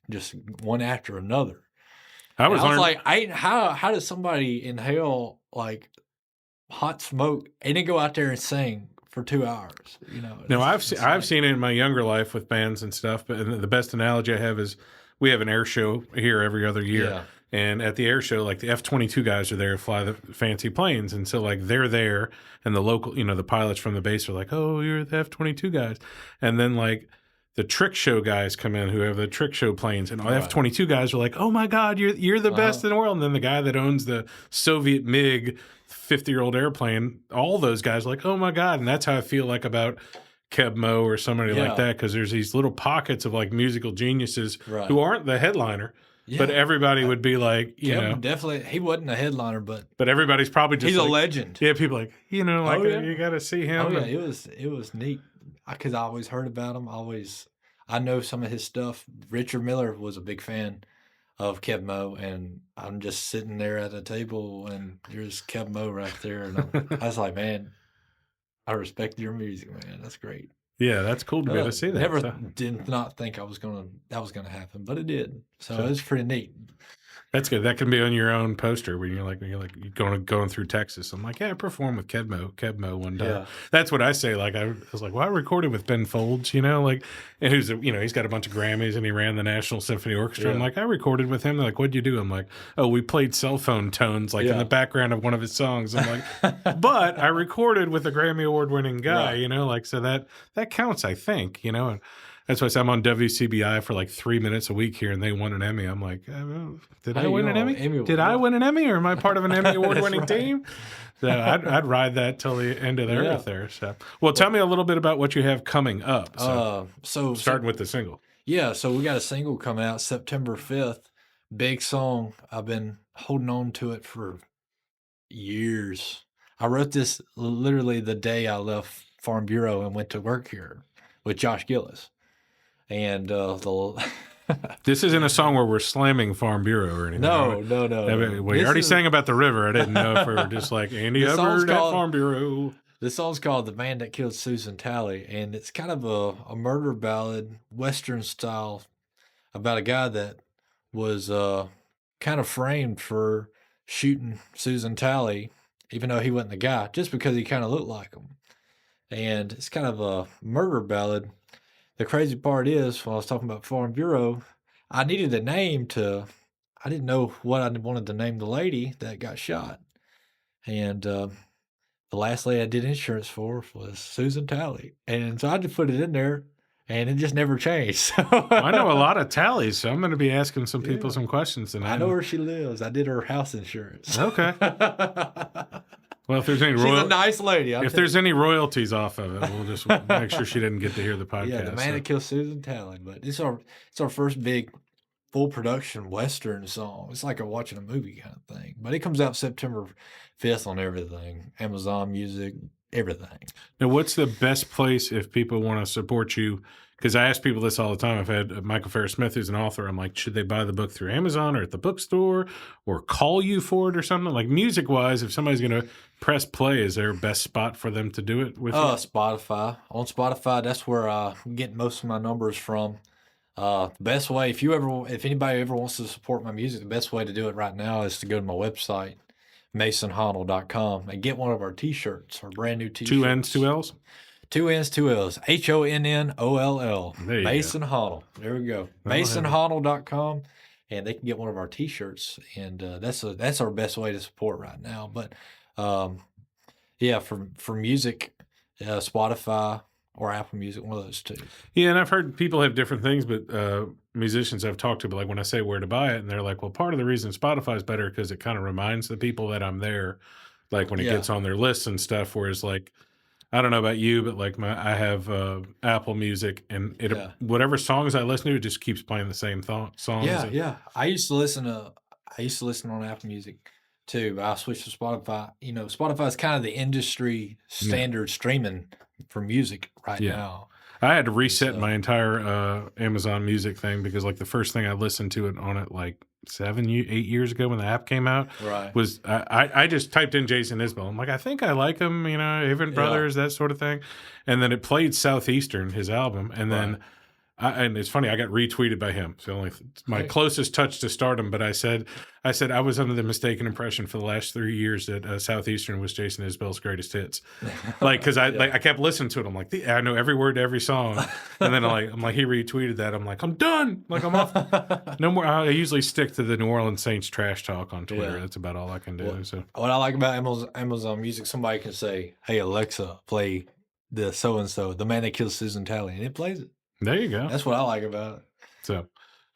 just one after another. I was like, how does somebody inhale like hot smoke and then go out there and sing for 2 hours? You know. No, I've seen it in my younger life with bands and stuff. But the best analogy I have is we have an air show here every other year. Yeah. And at the air show, like the F-22 guys are there to fly the fancy planes. And so like they're there and the local, the pilots from the base are like, oh, you're the F-22 guys. And then like the trick show guys come in who have the trick show planes. And F-22 guys are like, oh my God, you're the best in the world. And then the guy that owns the Soviet MiG 50-year-old airplane, all those guys are like, oh my God. And that's how I feel like about Keb Mo or somebody like that. Because there's these little pockets of like musical geniuses who aren't the headliner. Yeah. But everybody would be like, definitely, he wasn't a headliner, but everybody's probably just he's like, a legend. Yeah, people like, you got to see him. Oh yeah, it was neat because I always heard about him. I know some of his stuff. Richard Miller was a big fan of Keb Mo, and I'm just sitting there at a table, and there's Keb Mo right there, and I was like, man, I respect your music, man. That's great. Yeah, that's cool to be able to see that. Did not think that was gonna happen, but it did. So it was pretty neat. That's good. That can be on your own poster when you're going through Texas. I'm like, yeah, I performed with Keb Mo one time. Yeah. That's what I say. Like I was like, well, I recorded with Ben Folds, and who's he's got a bunch of Grammys and he ran the National Symphony Orchestra. Yeah. I'm like, I recorded with him. They're like, what'd you do? I'm like, oh, we played cell phone tones in the background of one of his songs. I'm like, but I recorded with a Grammy Award winning guy, so that counts, I think, And that's why I'm on WCBI for like 3 minutes a week here, and they won an Emmy. I'm like, did I win an Emmy? Did I win an Emmy, or am I part of an Emmy award-winning team? So I'd ride that till the end of the earth there. So, well, tell me a little bit about what you have coming up. So starting with the single. Yeah, so we got a single coming out September 5th. Big song. I've been holding on to it for years. I wrote this literally the day I left Farm Bureau and went to work here with Josh Gillis. And this isn't a song where we're slamming Farm Bureau or anything. No. Well, you already sang about the river. I didn't know if we were just like Andy Hubbard at Farm Bureau. This song's called "The Man That Killed Susan Talley," and it's kind of a murder ballad, Western style, about a guy that was kind of framed for shooting Susan Talley, even though he wasn't the guy, just because he kind of looked like him. And it's kind of a murder ballad. The crazy part is, when I was talking about Farm Bureau, I needed a name I didn't know what I wanted to name the lady that got shot. And the last lady I did insurance for was Susan Talley. And so I just put it in there, and it just never changed. I know a lot of Tallies, so I'm going to be asking some people some questions tonight. I know where she lives. I did her house insurance. Okay. Well, if there's any she's a nice lady. If there's any royalties off of it, we'll just make sure she didn't get to hear the podcast. Yeah, The Man That Killed Susan Talley. But it's our first big full production Western song. It's like watching a movie kind of thing. But it comes out September 5th on everything, Amazon Music, everything. Now, what's the best place if people want to support you? Because I ask people this all the time. I've had Michael Farris Smith, who's an author. I'm like, should they buy the book through Amazon or at the bookstore or call you for it or something? Like music-wise, if somebody's going to press play, is there a best spot for them to do it with? Spotify. On Spotify, that's where I get most of my numbers from. The best way, if anybody ever wants to support my music, the best way to do it right now is to go to my website, masonhonnoll.com, and get one of our T-shirts, our brand new T-shirts. 2 N's, 2 L's? 2 N's, 2 L's. Honnoll. Mason go. Honnoll. There we go. masonhonnoll.com, and they can get one of our T-shirts, and that's our best way to support right now. But for music, Spotify or Apple Music, one of those two. Yeah, and I've heard people have different things, but musicians I've talked to, but like when I say where to buy it, and they're like, well, part of the reason Spotify is better because it kind of reminds the people that I'm there, like when it gets on their lists and stuff, whereas like I don't know about you, but like I have Apple Music, and Yeah. whatever songs I listen to, it just keeps playing the same songs. Yeah, yeah. I used to listen on Apple Music too, but I switched to Spotify. Spotify is kind of the industry Yeah, standard streaming for music right yeah. now. I had to And reset my so, entire Amazon Music thing because like the first thing I listened to it on it like 8 years ago when the app came out right. was I just typed in Jason Isbell. I'm like, I think I like him, Avon Yeah, Brothers, that sort of thing. And then it played Southeastern, his album, and right. then and it's funny, I got retweeted by him. So only my Hey. closest touch to stardom. But I said I was under the mistaken impression for the last 3 years that Southeastern was Jason Isbell's greatest hits. Like, because Yeah. I kept listening to it. I'm like, I know every word to every song. And then I'm like, he retweeted that. I'm like, I'm done. Like, I'm off. No more. I usually stick to the New Orleans Saints trash talk on Twitter. Yeah. That's about all I can do. What So what I like about Amazon Music, somebody can say, "Hey Alexa, play the so and so, the man that killed Susan Talley," and it plays it. there you go. That's what I like about it. So,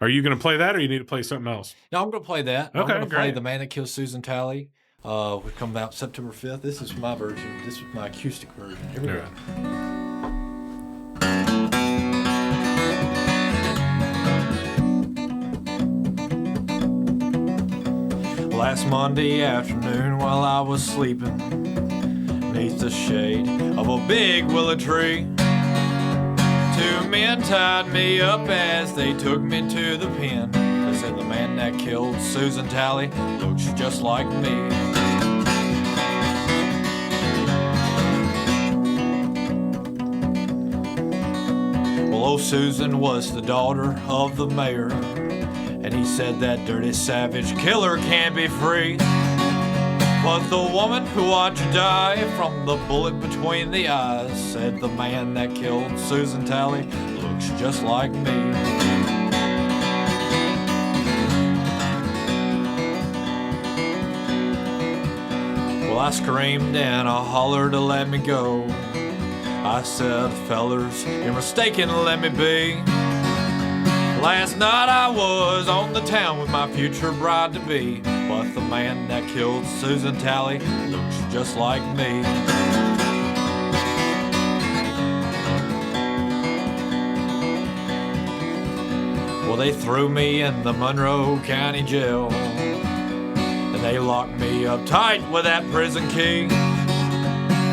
are you going to play that, or you need to play something else? No, I'm gonna play that. I'm Okay, gonna play great. "The Man That Killed Susan Talley." We come out September 5th. This is my version. This is my acoustic version. Here we All go. right. Last Monday afternoon, while I was sleeping, neath the shade of a big willow tree, two men tied me up as they took me to the pen. They said the man that killed Susan Talley looks just like me. Well, old Susan was the daughter of the mayor, and he said that dirty savage killer can't be free. But the woman who watched her die from the bullet between the eyes said the man that killed Susan Talley looks just like me. Well, I screamed and I hollered to let me go. I said, fellers, you're mistaken, let me be. Last night I was on the town with my future bride-to-be, but the man that killed Susan Talley looks just like me. Well, they threw me in the Monroe County Jail, and they locked me up tight with that prison key.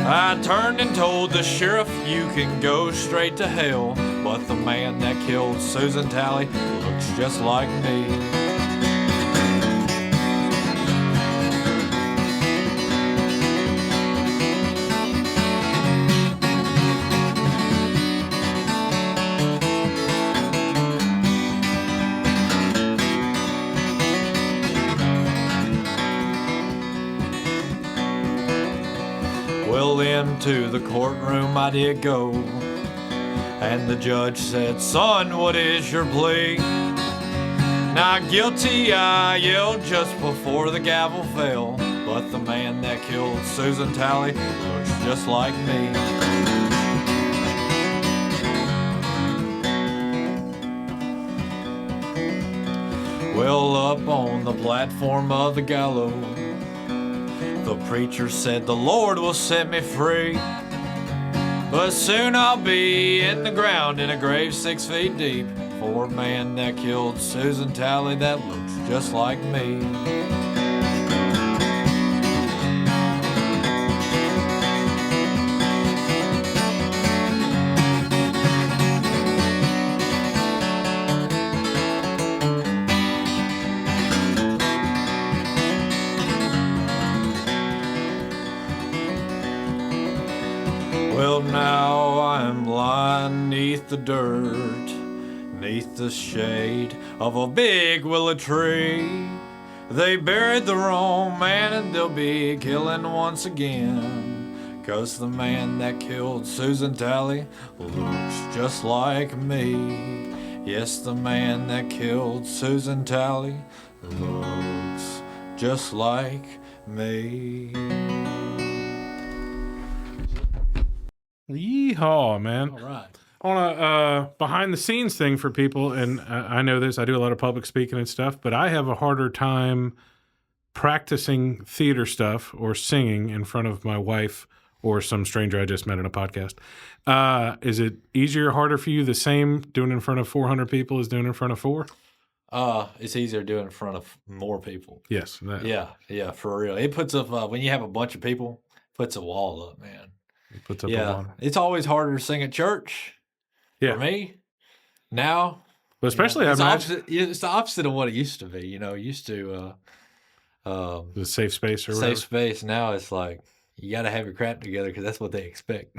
I turned and told the sheriff, you can go straight to hell, but the man that killed Susan Talley looks just like me. Well, into the courtroom I did go, and the judge said, son, what is your plea? Not guilty, I yelled just before the gavel fell, but the man that killed Susan Talley looks just like me. Well, up on the platform of the gallows, the preacher said the Lord will set me free, but soon I'll be in the ground in a grave 6 feet deep for a man that killed Susan Talley that looks just like me. Well, now I'm lying neath the dirt, neath the shade of a big willow tree. They buried the wrong man and they'll be killing once again, 'cause the man that killed Susan Talley looks just like me. Yes, the man that killed Susan Talley looks just like me. Yeehaw, man. All right. On a behind the scenes thing for people, and I know this, I do a lot of public speaking and stuff, but I have a harder time practicing theater stuff or singing in front of my wife or some stranger I just met in a podcast. Is it easier or harder for you, the same doing in front of 400 people as doing in front of 4? It's easier doing in front of more people. Yes. Yeah, for real. It puts up, when you have a bunch of people, puts a wall up, man. It puts up a wall. It's always harder to sing at church for me. Now, but especially it's the opposite of what it used to be. Used to the safe space or whatever. Safe space. Now it's like you got to have your crap together because that's what they expect.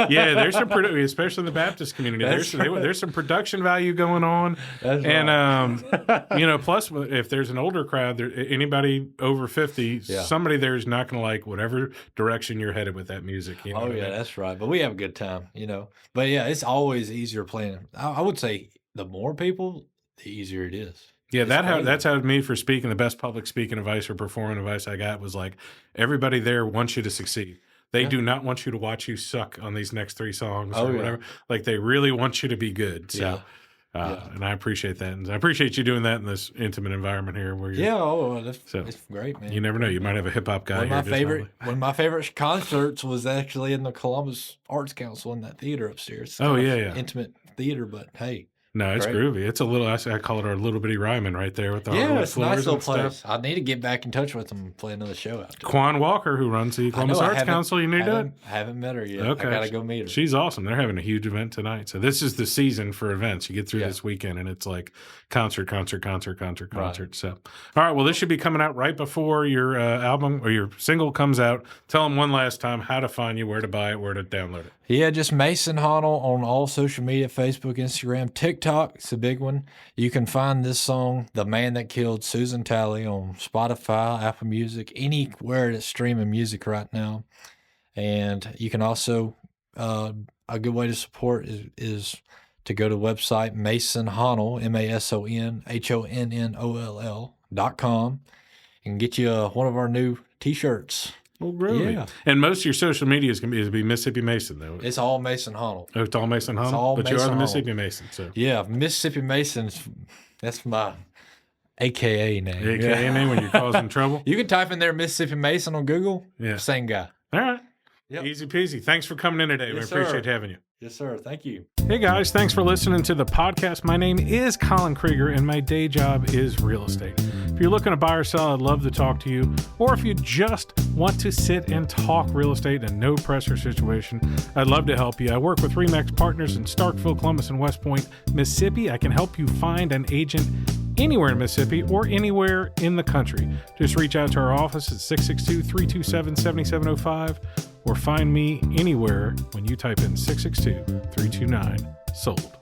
Yeah, there's some especially in the Baptist community. There's some production value going on, that's and right. plus if there's an older crowd, anybody over 50, somebody there is not going to like whatever direction you're headed with that music. That's right. But we have a good time, But yeah, it's always easier playing. I would say the more people, the easier it is. Yeah, that's how me for speaking. The best public speaking advice or performing advice I got was like, everybody there wants you to succeed. They do not want you to watch you suck on these next 3 songs or whatever. Like, they really want you to be good. So, and I appreciate that. And I appreciate you doing that in this intimate environment here. Where it's great, man. You never know. You might have a hip-hop guy one of my favorite concerts was actually in the Columbus Arts Council in that theater upstairs. Intimate theater, but hey. No, it's groovy. It's a little, I call it our little bitty Ryman right there with the it's a nice little place. I need to get back in touch with them and play another show out there. Quan Walker, who runs the Columbus Arts Council, you knew that? I haven't met her yet. Okay. I got to go meet her. She's awesome. They're having a huge event tonight. So this is the season for events. You get through this weekend and it's like concert. Right. So, all right, well, this should be coming out right before your album or your single comes out. Tell them one last time how to find you, where to buy it, where to download it. Yeah, just Mason Honnoll on all social media, Facebook, Instagram, TikTok. It's a big one. You can find this song, The Man That Killed Susan Talley, on Spotify, Apple Music, anywhere that's streaming music right now. And you can also, a good way to support is to go to the website Mason Honnoll, MasonHonnell.com, and get you one of our new T-shirts. Well, really? Yeah. And most of your social media is going to be Mississippi Mason, though. It's all Mason Honnoll. Oh, it's all Mason Honnoll? It's all but Mason you are the Honnoll. Mississippi Mason, so. Yeah, Mississippi Mason, that's my AKA name. AKA name when you're causing trouble? You can type in there Mississippi Mason on Google. Yeah. Same guy. All right. Yep. Easy peasy. Thanks for coming in today. We appreciate having you. Yes, sir. Thank you. Hey, guys. Thanks for listening to the podcast. My name is Colin Krieger, and my day job is real estate. If you're looking to buy or sell, I'd love to talk to you. Or if you just want to sit and talk real estate in a no-pressure situation, I'd love to help you. I work with RE/MAX Partners in Starkville, Columbus, and West Point, Mississippi. I can help you find an agent anywhere in Mississippi or anywhere in the country. Just reach out to our office at 662-327-7705 or find me anywhere when you type in 662-329-SOLD.